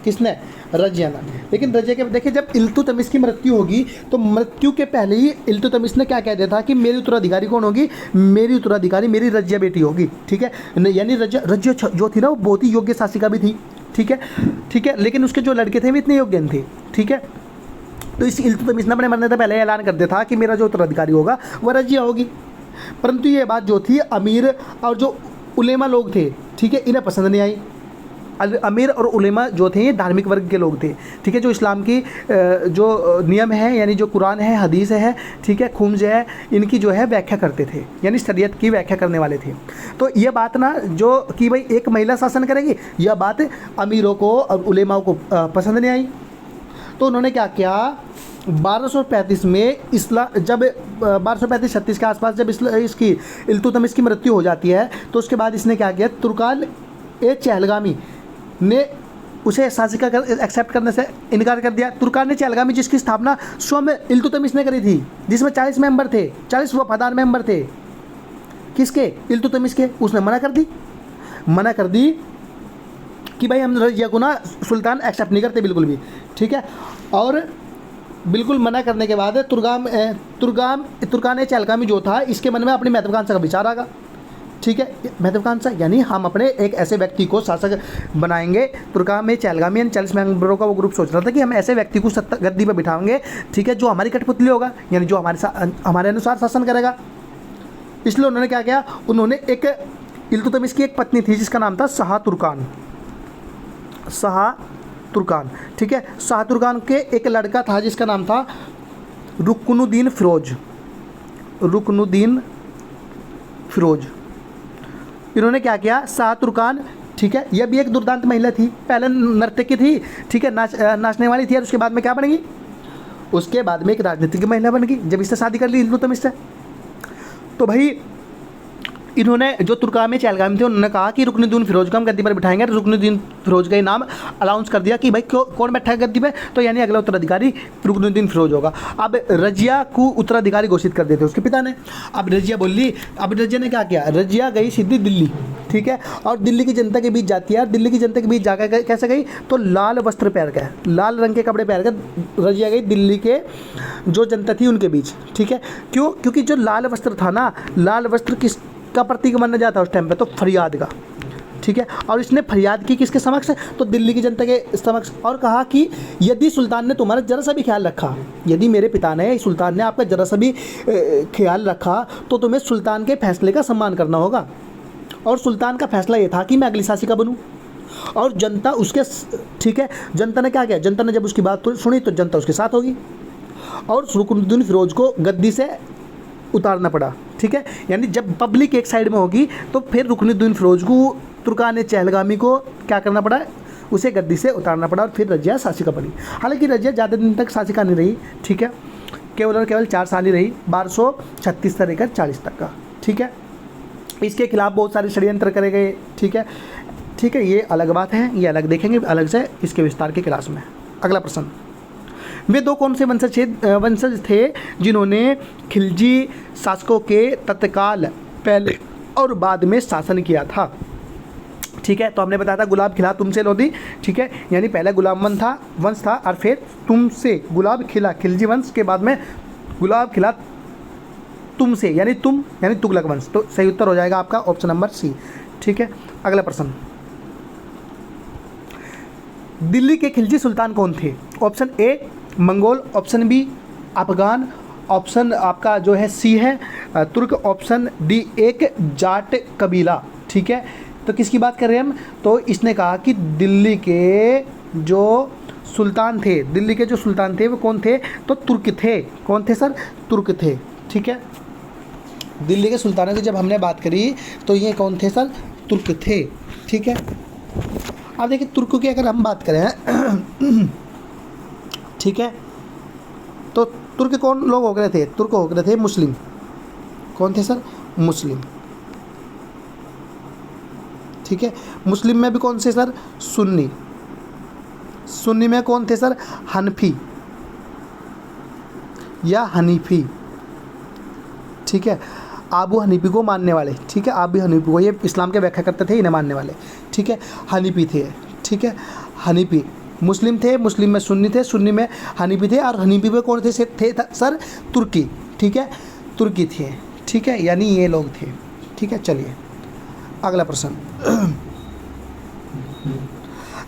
S1: किसने? रजिया ने। लेकिन रजिया के देखिए जब इल्तुतमिश की मृत्यु होगी तो मृत्यु के पहले ही इल्तुतमिश ने क्या कह दिया था कि मेरी उत्तराधिकारी कौन होगी? मेरी उत्तराधिकारी मेरी रजिया बेटी होगी, ठीक है। यानी रजिया जो थी ना वो बहुत ही योग्य शासिका भी थी, ठीक है, ठीक है। लेकिन उसके जो लड़के थे वे इतने योग्य नहीं थे, ठीक है। तो इस इल्तुतमिश ने अपने मरने से पहले ऐलान कर दिया था कि मेरा जो उत्तराधिकारी होगा वह रजिया होगी। परंतु ये बात जो थी अमीर और जो उलेमा लोग थे, ठीक है, इन्हें पसंद नहीं आई, अमीर और उलेमा जो थे ये धार्मिक वर्ग के लोग थे, ठीक है, जो इस्लाम की जो नियम है यानी जो कुरान है, हदीस है, ठीक है, खुम्स है, इनकी जो है व्याख्या करते थे, यानी शरीयत की व्याख्या करने वाले थे। तो ये बात ना जो कि भाई एक महिला शासन करेगी, यह बात अमीरों को और उलेमाओं को पसंद नहीं आई। तो उन्होंने क्या किया, 1235 में जब 1235-36 के आसपास जब इसकी इल्तुतमिश की मृत्यु हो जाती है, तो उसके बाद इसने क्या किया, तुर्कान ए चहलगामी ने उसे शासिका एक्सेप्ट करने से इनकार कर दिया। तुर्कान ए चहलगामी जिसकी स्थापना स्वयं इल्तुतमिश ने करी थी, जिसमें 40 मेंबर थे, 40 वफादार मेंबर थे, किसके, इल्तुतमिश के। उसने मना कर दी कि भाई हम रजिया को ना सुल्तान एक्सेप्ट नहीं करते बिल्कुल भी, ठीक है। और बिल्कुल मना करने के बाद तुर्कान ए चहलगामी जो था, इसके मन में अपनी महत्वाकांक्षा का विचार आगा, ठीक है। महत्वाकांक्षा यानी हम अपने एक ऐसे व्यक्ति को शासक बनाएंगे। तुर्कान में चहलगामी 40 मेंबरों का वो ग्रुप सोच रहा था कि हम ऐसे व्यक्ति को गद्दी पर बिठाएंगे, ठीक है, जो हमारी कठपुतली होगा, यानी जो हमारे अनुसार शासन करेगा। इसलिए उन्होंने क्या किया, उन्होंने एक इल्तुतमिश की एक पत्नी थी जिसका नाम था शाह तुर्कान, ठीक है। शाह तुर्कान के एक लड़का था जिसका नाम था रुकनुद्दीन फिरोज। इन्होंने क्या किया, शाह तुर्कान, ठीक है, यह भी एक दुर्दांत महिला थी, पहले नर्तकी थी, ठीक है, नाचने वाली थी, और उसके बाद में क्या बनेगी, उसके बाद में एक राजनीतिक महिला बन गई जब इससे शादी कर ली इल्तुतमिश से। तो भाई इन्होंने जो तुर्कान में चहलगामी थे उन्होंने कहा कि रुकनुद्दीन फिरोज को हम गद्दी पर बिठाएंगे। रुकनुद्दीन फिरोज का नाम अनाउंस कर दिया कि भाई कौन बैठा है गद्दी पे, तो यानी अगला उत्तराधिकारी रुकनुद्दीन फिरोज होगा। अब रजिया को उत्तराधिकारी घोषित कर देते उसके पिता ने। अब रजिया ने क्या किया, रजिया गई सीधी दिल्ली, ठीक है, और दिल्ली की जनता के बीच जाती है। और दिल्ली की जनता के बीच जाकर कैसे गई, तो लाल वस्त्र पहन कर, लाल रंग के कपड़े पहन कर रजिया गई दिल्ली के जो जनता थी उनके बीच, ठीक है। क्यों, क्योंकि जो लाल वस्त्र था ना, लाल वस्त्र किस का प्रतीक माना जाता है उस टाइम पे, तो फरियाद का, ठीक है। और इसने फरियाद की किसके समक्ष, तो दिल्ली की जनता के समक्ष, और कहा कि यदि सुल्तान ने तुम्हारा जरा सा भी ख्याल रखा, यदि मेरे पिता ने, सुल्तान ने आपका जरा सा भी ख्याल रखा, तो तुम्हें सुल्तान के फैसले का सम्मान करना होगा। और सुल्तान का फैसला ये था कि मैं अगली शासिका बनूँ, और जनता उसके, ठीक है, जनता ने क्या किया, जनता ने जब उसकी बात सुनी तो जनता उसके साथ होगी, और रुकनुद्दीन फिरोज को गद्दी से उतारना पड़ा, ठीक है। यानी जब पब्लिक एक साइड में होगी तो फिर रुकनुद्दीन फिरोज को, तुर्कान ए चहलगामी को क्या करना पड़ा, उसे गद्दी से उतारना पड़ा, और फिर रजिया शासिका बनी। हालांकि रजिया ज़्यादा दिन तक शासिका नहीं रही, ठीक है, केवल और केवल 4 साल ही रही, 1236 से लेकर 40 तक का, ठीक है। इसके खिलाफ बहुत सारे षड्यंत्र करे गए, ठीक है, ठीक है, ये अलग बात है, ये अलग देखेंगे अलग से इसके विस्तार के क्लास में। अगला प्रश्न, वे दो कौन से वंशज थे जिन्होंने खिलजी शासकों के तत्काल पहले और बाद में शासन किया था, ठीक है। तो हमने बताया था गुलाब खिला तुमसे लोधी, ठीक है, यानी पहले गुलाब वंश था और फिर तुमसे गुलाब खिला खिलजी वंश के बाद में गुलाब खिला तुमसे यानी तुगलक वंश। तो सही उत्तर हो जाएगा आपका ऑप्शन नंबर सी, ठीक है। अगला प्रश्न, दिल्ली के खिलजी सुल्तान कौन थे, option A Mongol, option B Afghan, option आपका जो है सी है तुर्क, ऑप्शन डी एक जाट कबीला, ठीक है। तो किसकी बात कर रहे हैं हम, तो इसने कहा कि दिल्ली के जो सुल्तान थे वो कौन थे, तो तुर्क थे। कौन थे सर, तुर्क थे, ठीक है। दिल्ली के सुल्तानों की जब हमने बात करी तो ये कौन थे सर, तुर्क थे, ठीक है। अब देखिए तुर्क की अगर हम बात करें ठीक है, तो तुर्क कौन लोग हो गए थे, तुर्क हो गए थे मुस्लिम। कौन थे सर, मुस्लिम, ठीक है। मुस्लिम में भी कौन से सर, सुन्नी में कौन थे सर, हनफी या हनीफी, ठीक है। आबू हनीफी को मानने वाले, ठीक है, आबू हनीफी को, ये इस्लाम के व्याख्या करते थे, इन्हें मानने वाले, ठीक है, हनीफी थे, ठीक है। हनीफी मुस्लिम थे, मुस्लिम में सुन्नी थे, सुन्नी में हनीफी थे, और हनीफी में कौन थे सर, तुर्की, ठीक है, तुर्की थे, ठीक है, यानी ये लोग थे, ठीक है। चलिए अगला प्रश्न,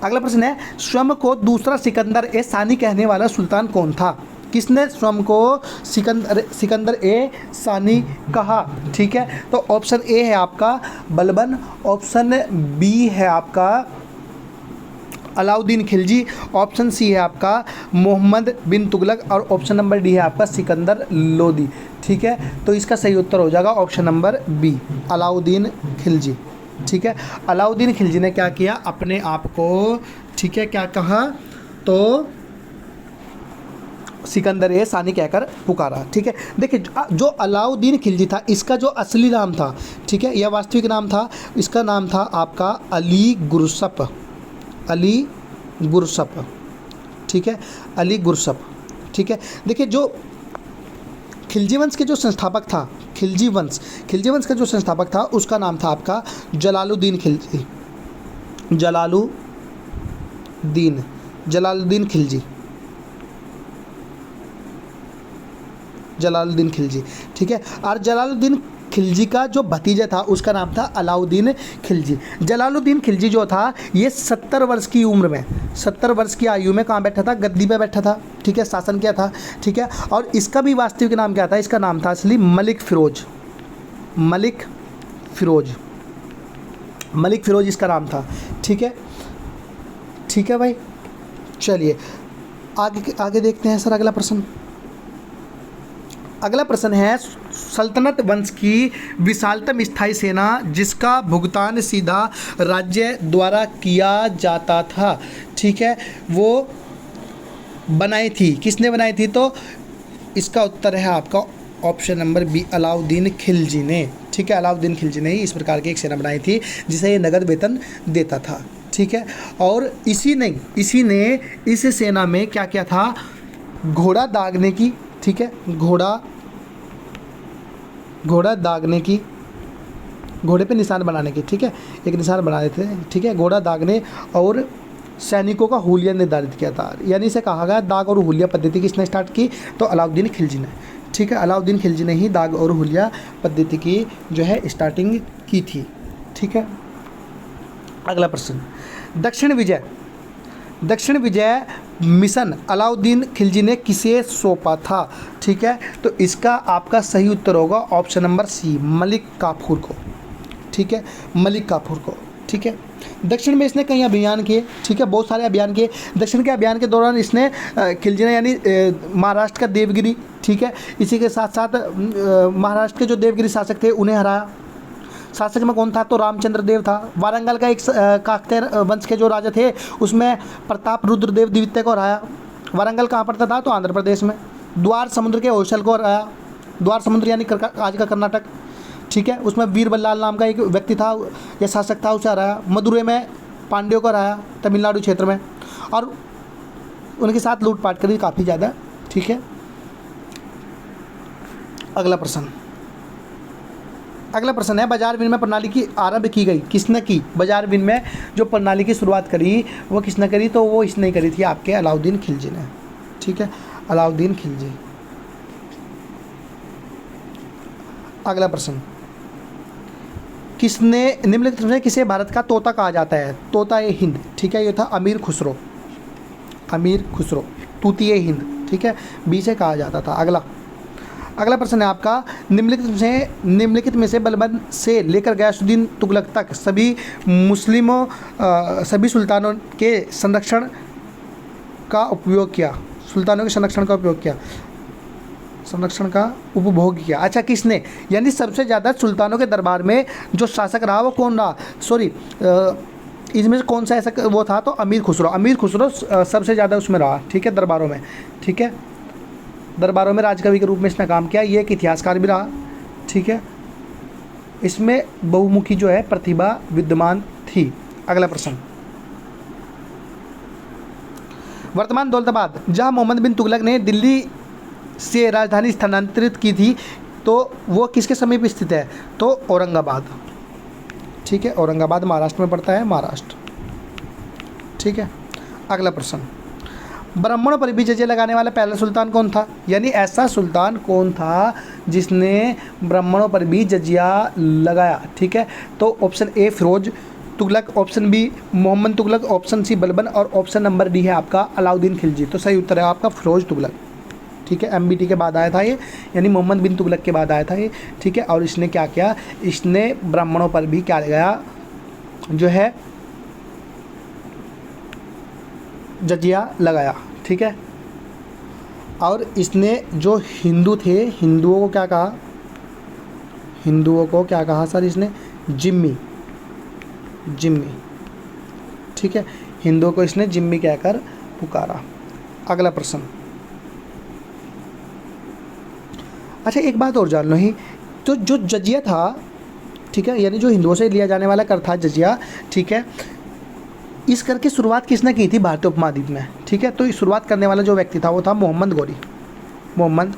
S1: अगला प्रश्न है, स्वयं को दूसरा सिकंदर ए सानी कहने वाला सुल्तान कौन था। किसने स्वयं को सिकंदर ए सानी कहा, ठीक है। तो ऑप्शन ए है आपका बलबन, ऑप्शन बी है आपका अलाउद्दीन खिलजी, ऑप्शन सी है आपका मोहम्मद बिन तुगलक और ऑप्शन नंबर डी है आपका सिकंदर लोदी। ठीक है, तो इसका सही उत्तर हो जाएगा option number B, Alauddin Khilji. ठीक है, अलाउद्दीन खिलजी ने क्या किया, अपने आप को, ठीक है, क्या कहा, तो सिकंदर ए सानी कहकर पुकारा। ठीक है, देखिए जो अलाउद्दीन खिलजी था, इसका जो असली नाम था, ठीक है, यह वास्तविक नाम था, इसका नाम था आपका अली गुरसप, अली गुरसप। ठीक है, अली गुरसप। ठीक है, देखिए जो खिलजी वंश के जो संस्थापक था, खिलजी वंश का जो संस्थापक था उसका नाम था आपका जलालुद्दीन खिलजी, जलालुद्दीन खिलजी। ठीक है, और जलालुद्दीन खिलजी का जो भतीजा था उसका नाम था अलाउद्दीन खिलजी। जलालुद्दीन खिलजी जो था ये 70 वर्ष की उम्र में, 70 वर्ष की आयु में कहाँ बैठा था, गद्दी पे बैठा था। ठीक है, शासन किया था। ठीक है, और इसका भी वास्तविक नाम क्या था, इसका नाम था असली मलिक फ़िरोज़ इसका नाम था। ठीक है, ठीक है भाई, चलिए आगे देखते हैं सर अगला प्रश्न। अगला प्रश्न है, सल्तनत वंश की विशालतम स्थायी सेना जिसका भुगतान सीधा राज्य द्वारा किया जाता था, ठीक है, वो बनाई थी, किसने बनाई थी, तो इसका उत्तर है आपका option number B, Alauddin Khilji ने। ठीक है, अलाउद्दीन खिलजी ने ही इस प्रकार की एक सेना बनाई थी जिसे ये नगद वेतन देता था। ठीक है, और इसी ने इस सेना में क्या क्या था, घोड़ा दागने की, ठीक है, घोड़ा दागने की, घोड़े पे निशान बनाने की, ठीक है, एक निशान बना देते थे। ठीक है, घोड़ा दागने और सैनिकों का हुलिया निर्धारित किया था, यानी इसे कहा गया दाग और हुलिया पद्धति किसने स्टार्ट की, तो अलाउद्दीन खिलजी ने। ठीक है, अलाउद्दीन खिलजी ने ही दाग और हुलिया पद्धति की जो है स्टार्टिंग की थी। ठीक है, अगला प्रश्न, दक्षिण विजय मिशन अलाउद्दीन खिलजी ने किसे सौंपा था। ठीक है, तो इसका आपका सही उत्तर होगा ऑप्शन नंबर सी, मलिक काफूर को। ठीक है, मलिक काफूर को। ठीक है, दक्षिण में इसने कई अभियान किए, ठीक है, बहुत सारे अभियान किए। दक्षिण के अभियान के दौरान इसने खिलजी ने यानी महाराष्ट्र का देवगिरी, ठीक है, इसी के साथ साथ महाराष्ट्र के जो देवगिरी शासक थे उन्हें हराया। शासक में कौन था, तो रामचंद्र देव था। वारंगल का एक काकतीय वंश के जो राजा थे उसमें प्रताप रुद्र देव द्वितीय को हराया। वारंगल कहाँ पड़ता था, तो आंध्र प्रदेश में। द्वार समुद्र के होशल को हराया, द्वार समुद्र यानी आज का कर्नाटक। ठीक है, उसमें वीर बल्लाल नाम का एक व्यक्ति था या शासक था, उसे हराया। मदुरै में पांड्यों को हराया, तमिलनाडु क्षेत्र में, और उनके साथ लूटपाट करी काफ़ी ज़्यादा। ठीक है, अगला प्रश्न है, बाजार विनिमय प्रणाली की आरंभ की गई किसने की। बाजार विनिमय जो प्रणाली की शुरुआत करी वो किसने करी, तो वो इसने करी थी आपके अलाउद्दीन खिलजी ने। ठीक है, अलाउद्दीन खिलजी। अगला प्रश्न, निम्नलिखित में किसे भारत का तोता कहा जाता है। तोता ए हिंद, ठीक है, ये था अमीर खुसरो, तूती ए हिंद। ठीक है, बी से कहा जाता था। अगला प्रश्न है आपका, निम्नलिखित में से बलबन से लेकर गयासुद्दीन तुगलक तक सभी सुल्तानों के संरक्षण का उपभोग किया। अच्छा, किसने, यानी सबसे ज़्यादा सुल्तानों के दरबार में जो शासक रहा वो कौन रहा, इसमें से कौन सा ऐसा वो था, तो अमीर खुसरो सबसे ज़्यादा उसमें रहा। ठीक है, दरबारों में। ठीक है, दरबारों में राजकवि के रूप में इसने काम किया। ये एक इतिहासकार भी रहा। ठीक है, इसमें बहुमुखी जो है प्रतिभा विद्यमान थी। अगला प्रश्न, वर्तमान दौलताबाद जहां मोहम्मद बिन तुगलक ने दिल्ली से राजधानी स्थानांतरित की थी, तो वो किसके समीप स्थित है, तो औरंगाबाद। ठीक है, औरंगाबाद महाराष्ट्र में पड़ता है, महाराष्ट्र। ठीक है, अगला प्रश्न, ब्राह्मणों पर भी जजिया लगाने वाला पहला सुल्तान कौन था, यानी ऐसा सुल्तान कौन था जिसने ब्राह्मणों पर भी जजिया लगाया। ठीक है, तो option A Firoz Tughlaq, option B Mohammad Tughlaq, option C Balban और ऑप्शन नंबर डी है आपका अलाउद्दीन खिलजी। तो सही उत्तर है आपका फिरोज तुगलक। ठीक है, MBT के बाद आया था ये, यानी मोहम्मद बिन तुगलक के बाद आया था ये। ठीक है, और इसने क्या किया, इसने ब्राह्मणों पर भी क्या लगाया, जो है जजिया लगाया, ठीक है। और इसने जो हिंदू थे, हिंदुओं को क्या कहा, हिंदुओं को क्या कहा सर इसने, जिम्मी, जिम्मी, ठीक है। हिंदुओं को इसने जिम्मी कहकर पुकारा। अगला प्रश्न, अच्छा एक बात और जान लो ही, तो जो जजिया था, ठीक है, यानी जो हिंदुओं से लिया जाने वाला कर था जजिया, ठीक है, इस कर की शुरुआत किसने की थी भारतीय उपमहाद्वीप में, ठीक है। तो इस शुरुआत करने वाला जो व्यक्ति था वो था मोहम्मद गौरी, मोहम्मद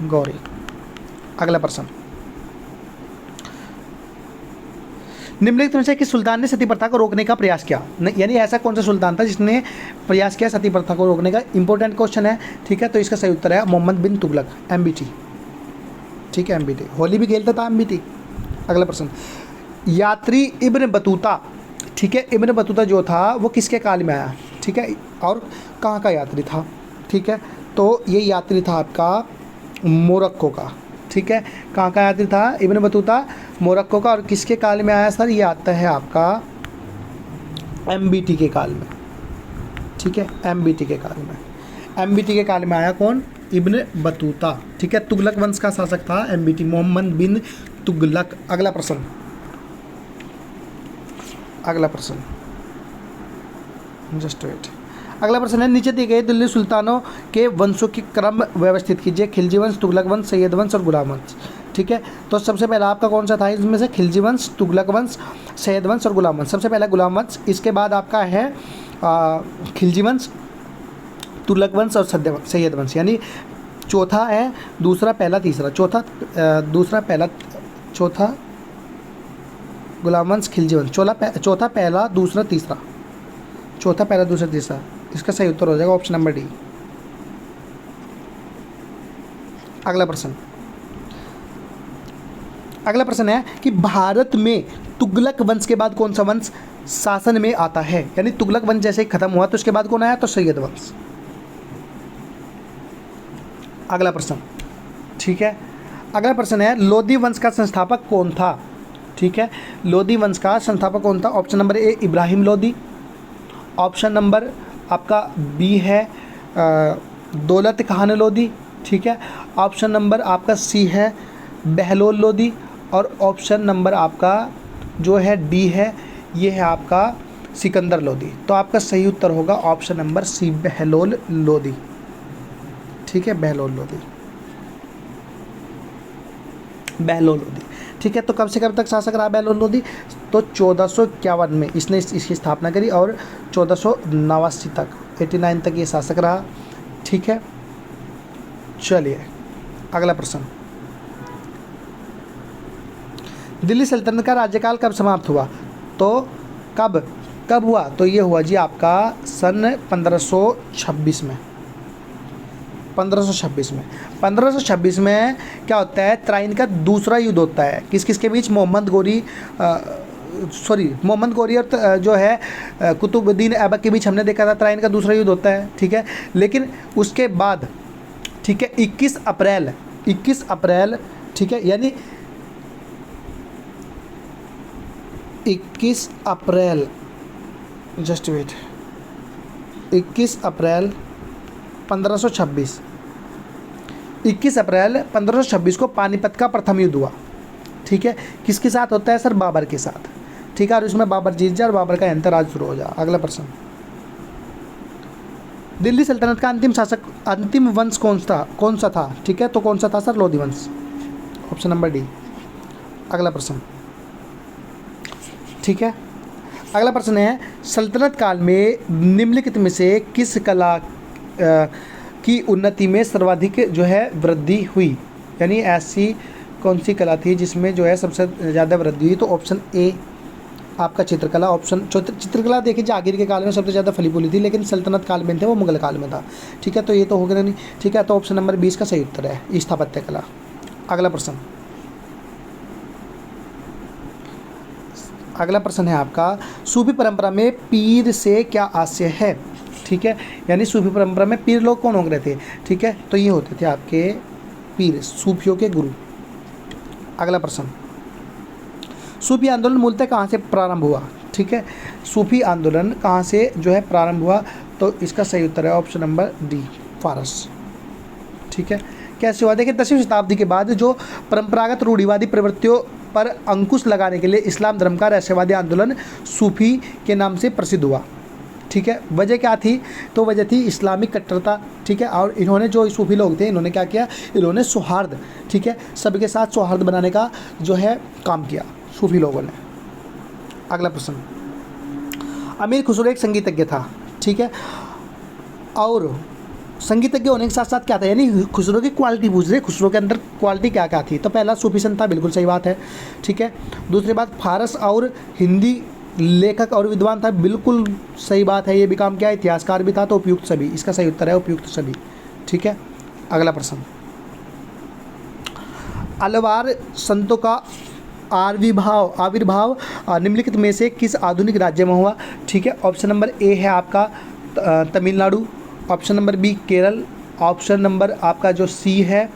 S1: गौरी। अगला प्रश्न, निम्नलिखित में से किस सुल्तान ने सती प्रथा को रोकने का प्रयास किया, यानी ऐसा कौन सा सुल्तान था जिसने प्रयास किया सती प्रथा को रोकने का। इंपॉर्टेंट क्वेश्चन है, ठीक है। तो इसका सही उत्तर है मोहम्मद बिन तुगलक, MBT, ठीक है, MBT। होली भी खेलता था MBT। अगला प्रश्न, यात्री इब्न बतूता, ठीक है, इब्न बतूता जो था वो किसके काल में आया, ठीक है, और कहाँ का यात्री था, ठीक है। तो ये यात्री था आपका मोरक्को का, ठीक है। कहाँ का यात्री था इब्न बतूता, मोरक्को का। और किसके काल में आया सर, ये आता है आपका MBT के काल में, ठीक है, MBT के काल में। MBT के काल में आया कौन, इब्न बतूता, ठीक है। तुगलक वंश का शासक था MBT, मोहम्मद बिन तुगलक। अगला प्रश्न, अगला प्रश्न, जस्ट वेट। अगला प्रश्न है, नीचे दिए गए दिल्ली सुल्तानों के वंशों की क्रम व्यवस्थित कीजिए। खिलजी वंश, तुगलक वंश, सैयद वंश और गुलाम वंश, ठीक है। तो सबसे पहला आपका कौन सा था इसमें से, खिलजी वंश, तुगलक वंश, सैयद वंश और गुलाम वंश। सबसे पहला गुलाम वंश, इसके बाद आपका है खिलजी वंश, तुगलक वंश और सैयद वंश, यानी चौथा है दूसरा पहला तीसरा, चौथा दूसरा पहला चौथा गुलाम वंश, खिलजी वंश, चौथा पहला दूसरा तीसरा, चौथा पहला दूसरा तीसरा। इसका सही उत्तर हो जाएगा ऑप्शन नंबर डी। अगला प्रश्न, अगला प्रश्न है कि भारत में तुगलक वंश के बाद कौन सा वंश शासन में आता है, यानी तुगलक वंश जैसे ही खत्म हुआ तो उसके बाद कौन आया, तो सैयद वंश। अगला प्रश्न, ठीक है। अगला प्रश्न है, लोधी वंश का संस्थापक कौन था, ठीक है। लोधी वंश का संस्थापक कौन था, ऑप्शन नंबर ए इब्राहिम लोधी, ऑप्शन नंबर आपका बी है दौलत खान लोधी, ठीक है। ऑप्शन नंबर आपका सी है बहलोल लोधी, और ऑप्शन नंबर आपका जो है डी है, ये है आपका सिकंदर लोधी। तो आपका सही उत्तर होगा option number C Bahlol Lodi, ठीक है, बहलोल लोधी, बहलोल लोधी, ठीक है। तो कब से कब तक शासक रहा बहलोल लोधी, तो 1451 में इसने इसकी स्थापना करी और 1489 तक 89 तक ये शासक रहा, ठीक है। चलिए अगला प्रश्न, दिल्ली सल्तनत का राज्यकाल कब समाप्त हुआ, तो कब हुआ, तो ये हुआ जी आपका सन 1526 में, 1526 में। 1526 में क्या होता है, तराइन का दूसरा युद्ध होता है, किस किस के बीच, मोहम्मद गौरी और जो है कुतुबुद्दीन ऐबक के बीच हमने देखा था, तराइन का दूसरा युद्ध होता है, ठीक है। लेकिन उसके बाद, ठीक है, 21 अप्रैल, ठीक है, यानी 21 अप्रैल, जस्ट वेट, 21 अप्रैल 1526, 21 अप्रैल 1526 को पानीपत का प्रथम युद्ध हुआ, ठीक है। किसके साथ होता है सर, बाबर के साथ, ठीक है। और इसमें बाबर जीत जाए और बाबर का अंतराज शुरू हो जाए। अगला प्रश्न, दिल्ली सल्तनत का अंतिम वंश कौन सा था, ठीक है। तो कौन सा था सर, लोधी वंश, ऑप्शन नंबर डी। अगला प्रश्न, ठीक है। अगला प्रश्न है, सल्तनत काल में निम्नलिखित में से किस कला की उन्नति में सर्वाधिक जो है वृद्धि हुई, यानी ऐसी कौन सी कला थी जिसमें जो है सबसे ज़्यादा वृद्धि हुई, तो ऑप्शन ए आपका चित्रकला। ऑप्शन चित्रकला देखिए जहांगीर के काल में सबसे ज़्यादा फली फूली थी, लेकिन सल्तनत काल में थे वो मुगल काल में था, ठीक है। तो ये तो हो गया नहीं, ठीक है। तो ऑप्शन नंबर 20 का सही उत्तर है स्थापत्य कला। अगला प्रश्न, अगला प्रश्न है आपका, सूफी परंपरा में पीर से क्या आशय है, ठीक है। यानी सूफी परंपरा में पीर लोग कौन हो रहे थे, ठीक है। तो ये होते थे आपके पीर, सूफियों के गुरु। अगला प्रश्न, सूफी आंदोलन मूलतः कहाँ से प्रारंभ हुआ, ठीक है। सूफी आंदोलन कहाँ से जो है प्रारंभ हुआ, तो इसका सही उत्तर है ऑप्शन नंबर डी, फारस। ठीक है। कैसे हुआ, देखिए 10वीं शताब्दी के बाद जो परंपरागत रूढ़िवादी प्रवृत्तियों पर अंकुश लगाने के लिए इस्लाम धर्म का रहस्यवादी आंदोलन सूफी के नाम से प्रसिद्ध हुआ। ठीक है। वजह क्या थी, तो वजह थी इस्लामिक कट्टरता। ठीक है। और इन्होंने जो सूफी लोग थे, इन्होंने क्या किया, इन्होंने सौहार्द, ठीक है, सबके साथ सौहार्द बनाने का जो है काम किया सूफी लोगों ने। अगला प्रश्न, अमीर खुसरो एक संगीतज्ञ था। ठीक है। और संगीतज्ञ होने के साथ साथ क्या था, यानी खुसरो की क्वालिटी पूछ रहे, खुसरो के अंदर क्वालिटी क्या क्या थी, तो पहला सूफी संत था, बिल्कुल सही बात है। ठीक है। दूसरी बात, फारस और हिंदी लेखक और विद्वान था, बिल्कुल सही बात है। ये भी काम क्या, इतिहासकार भी था, तो उपयुक्त सभी, इसका सही उत्तर है उपयुक्त सभी। ठीक है। अगला प्रश्न, अलवार संतों का आविर्भाव निम्नलिखित में से किस आधुनिक राज्य में हुआ। ठीक है। ऑप्शन नंबर ए है आपका Tamil Nadu, option number B Kerala, option number आपका जो सी है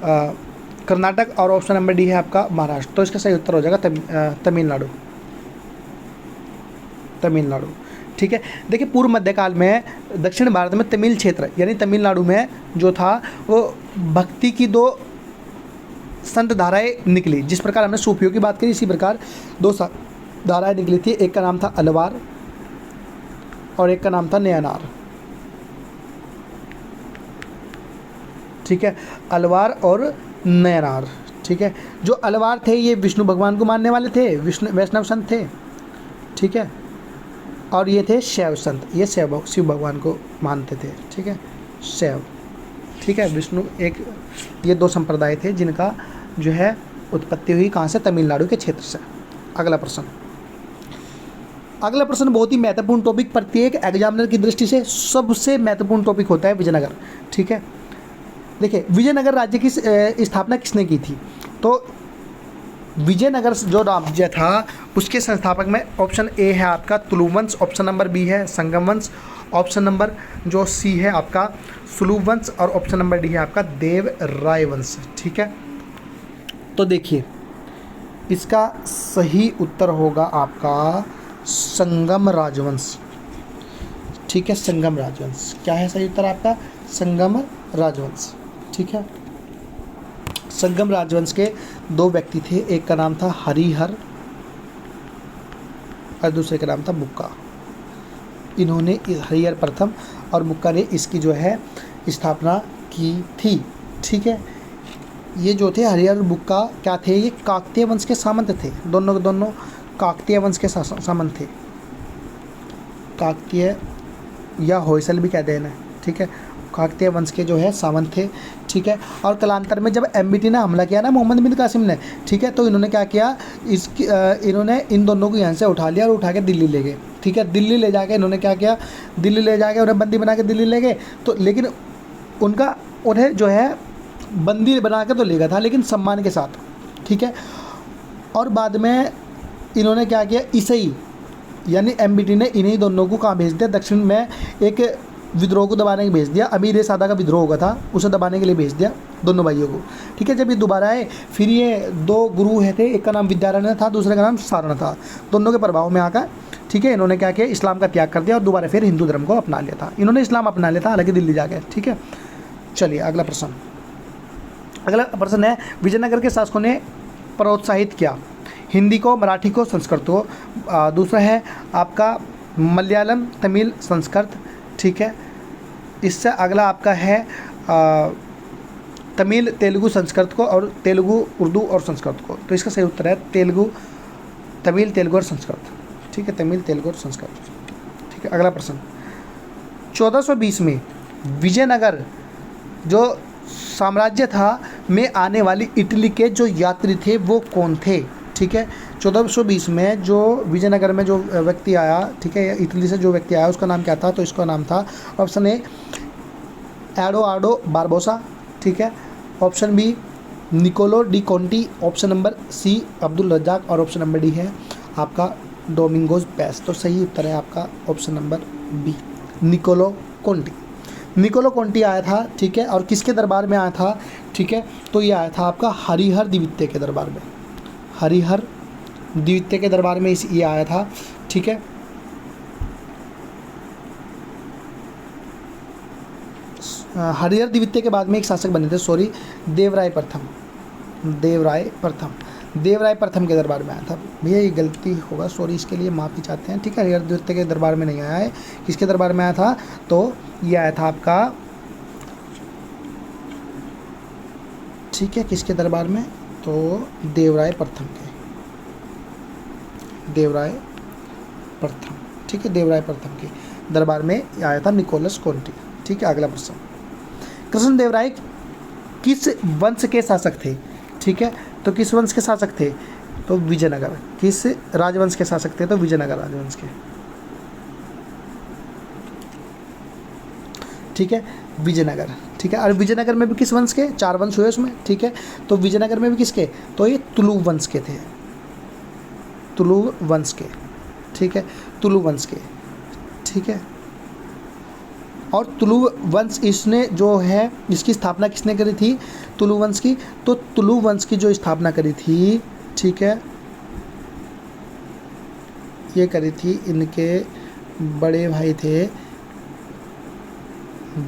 S1: कर्नाटक, और ऑप्शन नंबर डी है आपका महाराष्ट्र। तो इसका सही उत्तर हो जाएगा तमिलनाडु। तमिलनाडु। ठीक है। देखिए पूर्व मध्यकाल में दक्षिण भारत में तमिल क्षेत्र यानी तमिलनाडु में जो था वो भक्ति की दो संत धाराएं निकली। जिस प्रकार हमने सूफियों की बात करी, इसी प्रकार दो धाराएं निकली थी। एक का नाम था अलवार और एक का नाम था नयनार। ठीक है। अलवार और नयनार। ठीक है। जो अलवार थे ये विष्णु भगवान को मानने वाले थे, वैष्णव संत थे। ठीक है। और ये थे शैव संत, ये शिव भगवान को मानते थे। ठीक है। शैव, ठीक है, विष्णु, एक ये दो संप्रदाय थे जिनका जो है उत्पत्ति हुई कहाँ से, तमिलनाडु के क्षेत्र से। अगला प्रश्न, अगला प्रश्न बहुत ही महत्वपूर्ण टॉपिक, प्रत्येक एग्जामिनर की दृष्टि से सबसे महत्वपूर्ण टॉपिक होता है विजयनगर। ठीक है। देखिए विजयनगर राज्य की स्थापना किसने की थी, तो विजयनगर जो राज्य था उसके संस्थापक में ऑप्शन ए है आपका तुलुव वंश, ऑप्शन नंबर बी है संगम वंश, ऑप्शन नंबर जो सी है आपका सुलुव वंश, और ऑप्शन नंबर डी है आपका देव राय वंश। ठीक है। तो देखिए इसका सही उत्तर होगा आपका संगम राजवंश। ठीक है। संगम राजवंश, क्या है सही उत्तर आपका, संगम राजवंश। ठीक है। संगम राजवंश के दो व्यक्ति थे, एक का नाम था हरिहर और दूसरे का नाम था बुक्का। इन्होंने हरिहर प्रथम और बुक्का ने इसकी जो है स्थापना की थी। ठीक है। ये जो थे हरिहर और बुक्का क्या थे, ये काकतीय वंश के सामंत थे, दोनों के दोनों काकतीय वंश के सामंत थे, काकतीय या होयसल भी कहते हैं ना। ठीक है। काकतीय वंश के जो है सामंत थे। ठीक है। और कालांतर में जब एमबीटी ने हमला किया ना मोहम्मद बिन कासिम ने, ठीक है, तो इन्होंने क्या किया, इन्होंने इन दोनों को यहाँ से उठा लिया और उठा के दिल्ली ले गए। ठीक है। दिल्ली ले जाके इन्होंने क्या किया, दिल्ली ले जाके उन्हें बंदी बना के दिल्ली ले गए। तो लेकिन उन्हें जो है बंदी बना के तो ले गया था, लेकिन सम्मान के साथ। ठीक है। और बाद में इन्होंने क्या किया, ईसाई यानी एमबीटी ने इन्हीं दोनों को कहाँ भेज दिया, दक्षिण में एक विद्रोह को दबाने के भेज दिया। अमीर सादा का विद्रोह होगा था, उसे दबाने के लिए भेज दिया दोनों भाइयों को। ठीक है। जब ये दोबारा आए, फिर ये दो गुरु थे, एक का नाम विद्यारण्य था, दूसरे का नाम सारण था। दोनों के प्रभाव में आकर, ठीक है, इन्होंने क्या किया, इस्लाम का त्याग कर दिया और दोबारा फिर हिंदू धर्म को अपना लिया था। इन्होंने इस्लाम अपना लिया था, हालांकि दिल्ली जाके। ठीक है। चलिए अगला प्रश्न, अगला प्रश्न है विजयनगर के शासकों ने प्रोत्साहित किया हिंदी को, मराठी को, संस्कृत को। दूसरा है आपका मलयालम, तमिल, संस्कृत। ठीक है। इससे अगला आपका है तमिल, तेलुगु, संस्कृत को, और तेलुगु, उर्दू और संस्कृत को। तो इसका सही उत्तर है तेलुगु, तमिल, तेलुगु और संस्कृत। ठीक है। तमिल, तेलुगु और संस्कृत। ठीक है। अगला प्रश्न, 1420 में विजयनगर जो साम्राज्य था में आने वाली इटली के जो यात्री थे वो कौन थे। ठीक है। 1420 में जो विजयनगर में जो व्यक्ति आया, ठीक है, इटली से जो व्यक्ति आया उसका नाम क्या था, तो इसका नाम था ऑप्शन ए एडोआर्डो बारबोसा। ठीक है। Option B Niccolo de Conti, option number C Abdul Razzaq, और ऑप्शन नंबर डी है आपका डोमिंगोज पेस। तो सही उत्तर है आपका option number B, Niccolo Conti. Niccolo Conti आया था। ठीक है। और किसके दरबार में आया था, ठीक है, तो ये आया था आपका हरिहर द्वितीय के दरबार में। हरिहर द्वितीय के दरबार में ये आया था, ठीक है। हरिहर द्वितीय के बाद में एक शासक बने थे, सॉरी, देवराय प्रथम, देवराय प्रथम के दरबार में आया था। भैया ये गलती होगा, सॉरी, इसके लिए माफ़ी चाहते हैं, ठीक है। हरिहर द्वितीय के दरबार में नहीं आया है, किसके दरबार में आया था, तो ये आया था आपका, ठीक है, किसके दरबार में, तो देवराय प्रथम के, देवराय प्रथम, ठीक है, देवराय प्रथम के दरबार में आया था निकोलस कॉन्टी, ठीक है। अगला प्रश्न, कृष्णदेवराय किस वंश के शासक थे, ठीक है। तो किस वंश के शासक थे, तो विजयनगर। किस राजवंश के शासक थे, तो विजयनगर राजवंश के, ठीक है, विजयनगर, ठीक है। और विजयनगर में भी किस वंश के, 4 वंश हुए उसमें, ठीक है। तो विजयनगर में भी किसके, तो ये तुलु वंश के थे, तुलु वंश के, ठीक है, तुलु वंश के, ठीक है। और तुलु वंश इसने जो है, इसकी स्थापना किसने करी थी, तुलु वंश की, तो तुलु वंश की जो स्थापना करी थी, ठीक है, ये करी थी, इनके बड़े भाई थे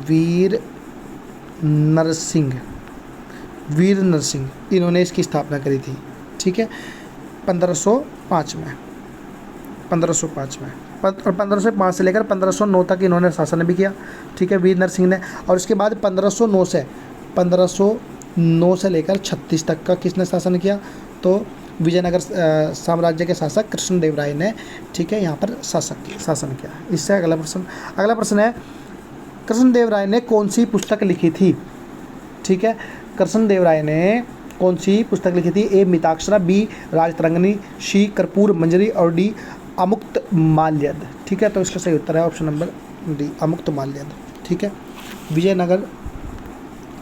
S1: वीर नरसिंह, इन्होंने इसकी स्थापना करी थी, ठीक है, 1505 में, 1505 में। और 1505 से लेकर 1509 तक इन्होंने शासन भी किया, ठीक है, वीर नरसिंह ने। और उसके बाद 1509 से लेकर 36 तक का किसने शासन किया, तो विजयनगर साम्राज्य के शासक कृष्णदेवराय ने, ठीक है, यहाँ पर शासन किया। इससे अगला प्रश्न है, कृष्णदेवराय ने कौन सी पुस्तक लिखी थी, ठीक है। कृष्णदेवराय ने कौन सी पुस्तक लिखी थी, ए मिताक्षरा, बी राजतरंगिणी, सी कर्पूर मंजरी और डी अमुक्त माल्यद, ठीक है। तो इसका सही उत्तर है ऑप्शन नंबर डी, अमुक्त माल्यद, ठीक है। विजयनगर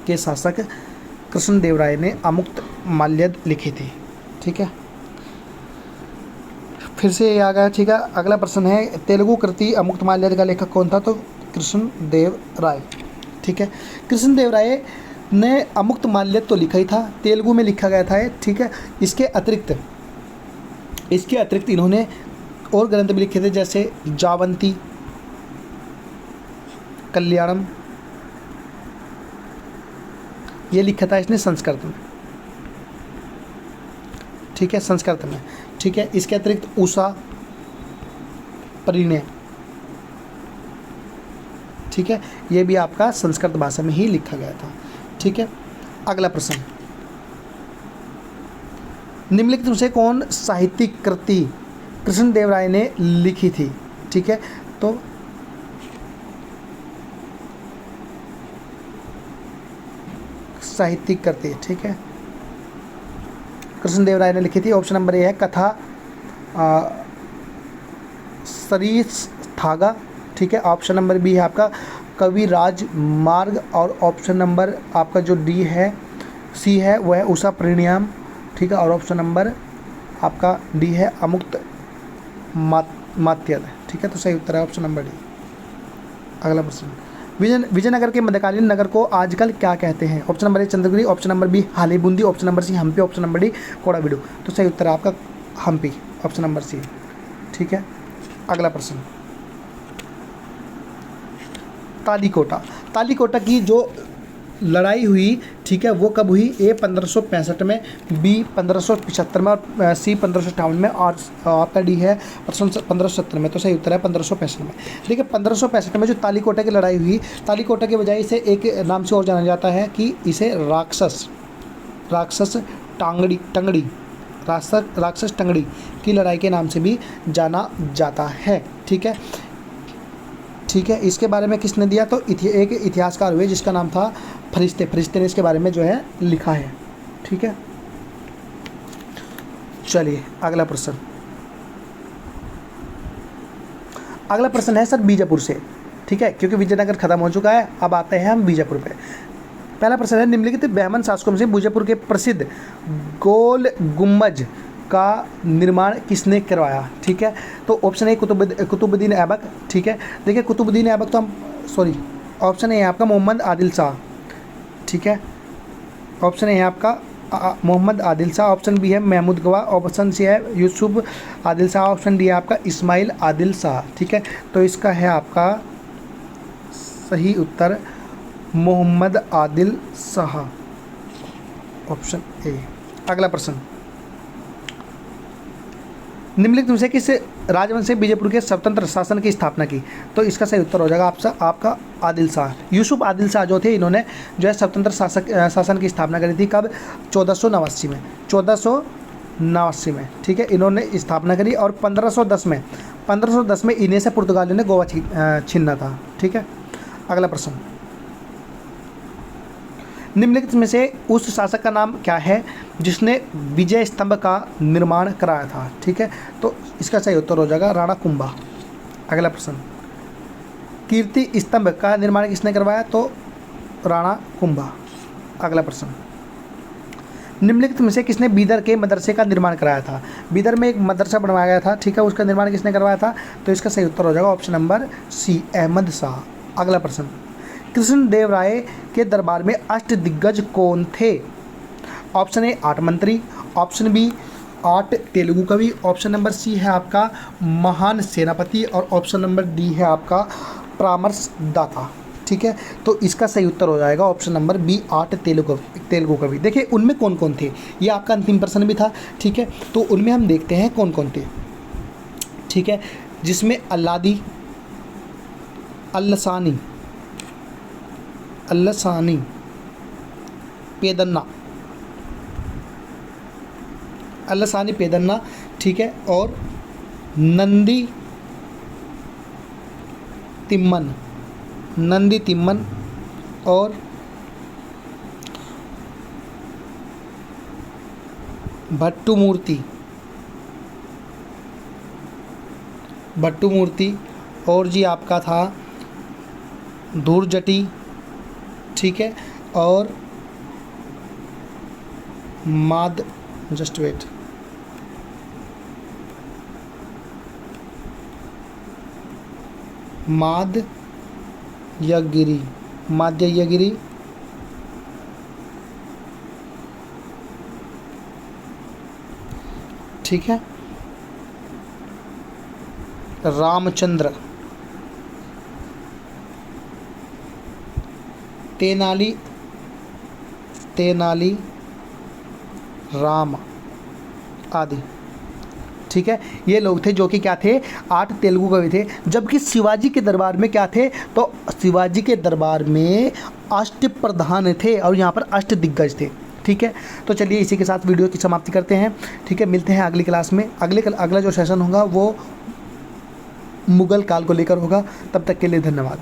S1: के शासक कृष्णदेवराय ने अमुक्त माल्यद लिखी थी, ठीक है। फिर से ये आ गया, ठीक है। अगला प्रश्न है, तेलुगु कृति अमुक्त माल्यद का लेखक कौन था, तो कृष्णदेवराय, ठीक है। कृष्णदेवराय ने अमुक्त माल्यद तो लिखा ही था, तेलुगु में लिखा गया था, ठीक है। इसके अतिरिक्त इन्होंने और ग्रंथ भी लिखे थे, जैसे जावंती, कल्याणम, ये लिखा था इसने संस्कृत में, ठीक है, संस्कृत में, ठीक है। इसके अतिरिक्त उषा, परिणय, ठीक है, ये भी आपका संस्कृत भाषा में ही लिखा गया था, ठीक है। अगला प्रश्न, निम्नलिखित में से कौन साहित्यिक कृति कृष्णदेवराय ने लिखी थी, ठीक है। तो साहित्यिक कृति, ठीक है, कृष्णदेवराय ने लिखी थी। ऑप्शन नंबर ए है कथा सरिस्थागा, ठीक है। ऑप्शन नंबर बी है आपका कविराज मार्ग, और ऑप्शन नंबर आपका जो डी है, सी है, वह है उषा परिणाम, ठीक है। और ऑप्शन नंबर आपका डी है अमुक्त मात्यद, ठीक है। तो सही उत्तर है ऑप्शन नंबर डी। अगला प्रश्न, विजयनगर के मध्यकालीन नगर को आजकल क्या कहते हैं। Option number A Chandragiri, option number B Hali Bundi, option number C Hampi, option number D Kodabidu. तो सही उत्तर है आपका हम्पी, ऑप्शन नंबर सी, ठीक है। अगला प्रश्न, तालीकोटा की जो लड़ाई हुई, ठीक है, वो कब हुई, ए 1565 में, बी 1575 में, और सी 1558 में, और आपका डी है 1570 में। तो सही उत्तर है 1565 में। देखिए 1565 में जो तालीकोटा की लड़ाई हुई, तालीकोटा के बजाय इसे एक नाम से और जाना जाता है कि इसे राक्षस टंगड़ी की लड़ाई के नाम से भी जाना जाता है, ठीक है, ठीक है। इसके बारे में किसने दिया, तो एक इतिहासकार हुए जिसका नाम था फरिश्ते ने इसके बारे में जो है लिखा है, ठीक है। चलिए अगला प्रश्न है सर बीजापुर से, ठीक है, क्योंकि विजयनगर खत्म हो चुका है। अब आते हैं हम बीजापुर पे। पहला प्रश्न है, निम्नलिखित ब्राह्मण शासकों में से बीजापुर के प्रसिद्ध गोल गुम्बज का निर्माण किसने करवाया, ठीक है। तो ऑप्शन ए कुतुबुद्दीन ऐबक, ठीक है। देखिए कुतुबुद्दीन ऐबक तो ऑप्शन ए है आपका मोहम्मद आदिल शाह, ठीक है। ऑप्शन ए है आपका मोहम्मद आदिल शाह, ऑप्शन बी है महमूद गवाह, ऑप्शन सी है यूसुफ आदिल शाह, ऑप्शन डी है आपका इस्माइल आदिल शाह। ठीक है, तो इसका है आपका सही उत्तर मोहम्मद आदिल शाह, ऑप्शन ए। अगला प्रश्न, निम्नलिखित में से किस राजवंश से बीजापुर के स्वतंत्र शासन की स्थापना की? तो इसका सही उत्तर हो जाएगा आपका आदिल शाह। यूसुफ आदिल शाह जो थे, इन्होंने जो है स्वतंत्र शासन की स्थापना करी थी। कब? 1489 में, 1489 में। ठीक है, इन्होंने स्थापना करी और 1510 में इन्हें से पुर्तगालियों ने गोवा छीना था। ठीक है, अगला प्रश्न, निम्नलिखित में से उस शासक का नाम क्या है जिसने विजय स्तंभ का निर्माण कराया था? ठीक है, तो इसका सही उत्तर हो जाएगा राणा कुंभा। अगला प्रश्न, कीर्ति स्तंभ का निर्माण किसने करवाया? तो राणा कुंभा। अगला प्रश्न, निम्नलिखित में से किसने बीदर के मदरसे का निर्माण कराया था? बीदर में एक मदरसा बनवाया गया था। ठीक है, उसका निर्माण किसने करवाया था? तो इसका सही उत्तर हो जाएगा option number C, Ahmad Shah. अगला प्रश्न, कृष्णदेव राय के दरबार में अष्टदिग्गज कौन थे? ऑप्शन ए 8 मंत्री, ऑप्शन बी 8 तेलुगु कवि, ऑप्शन नंबर सी है आपका महान सेनापति और ऑप्शन नंबर डी है आपका परामर्शदाता। ठीक है, तो इसका सही उत्तर हो जाएगा ऑप्शन नंबर बी 8 तेलुगु कवि। देखिए उनमें कौन कौन थे, ये आपका अंतिम प्रश्न भी था। ठीक है, तो उनमें हम देखते हैं कौन कौन थे। ठीक है, जिसमें अल्लादी, अल्लसानी, पेदन्ना, ठीक है, और नंदी तिम्मन और भट्टू मूर्ति और जी आपका था धूर्जटी। ठीक है, और मादयगिरी, ठीक है, रामचंद्र, तेनाली राम आदि। ठीक है, ये लोग थे जो कि क्या थे, 8 तेलुगु कवि थे। जबकि शिवाजी के दरबार में क्या थे, तो शिवाजी के दरबार में अष्टप्रधान थे और यहाँ पर अष्टदिग्गज थे। ठीक है, तो चलिए इसी के साथ वीडियो की समाप्ति करते हैं। ठीक है, मिलते हैं अगली क्लास में। अगला जो सेशन होगा वो मुगल काल को लेकर होगा। तब तक के लिए धन्यवाद।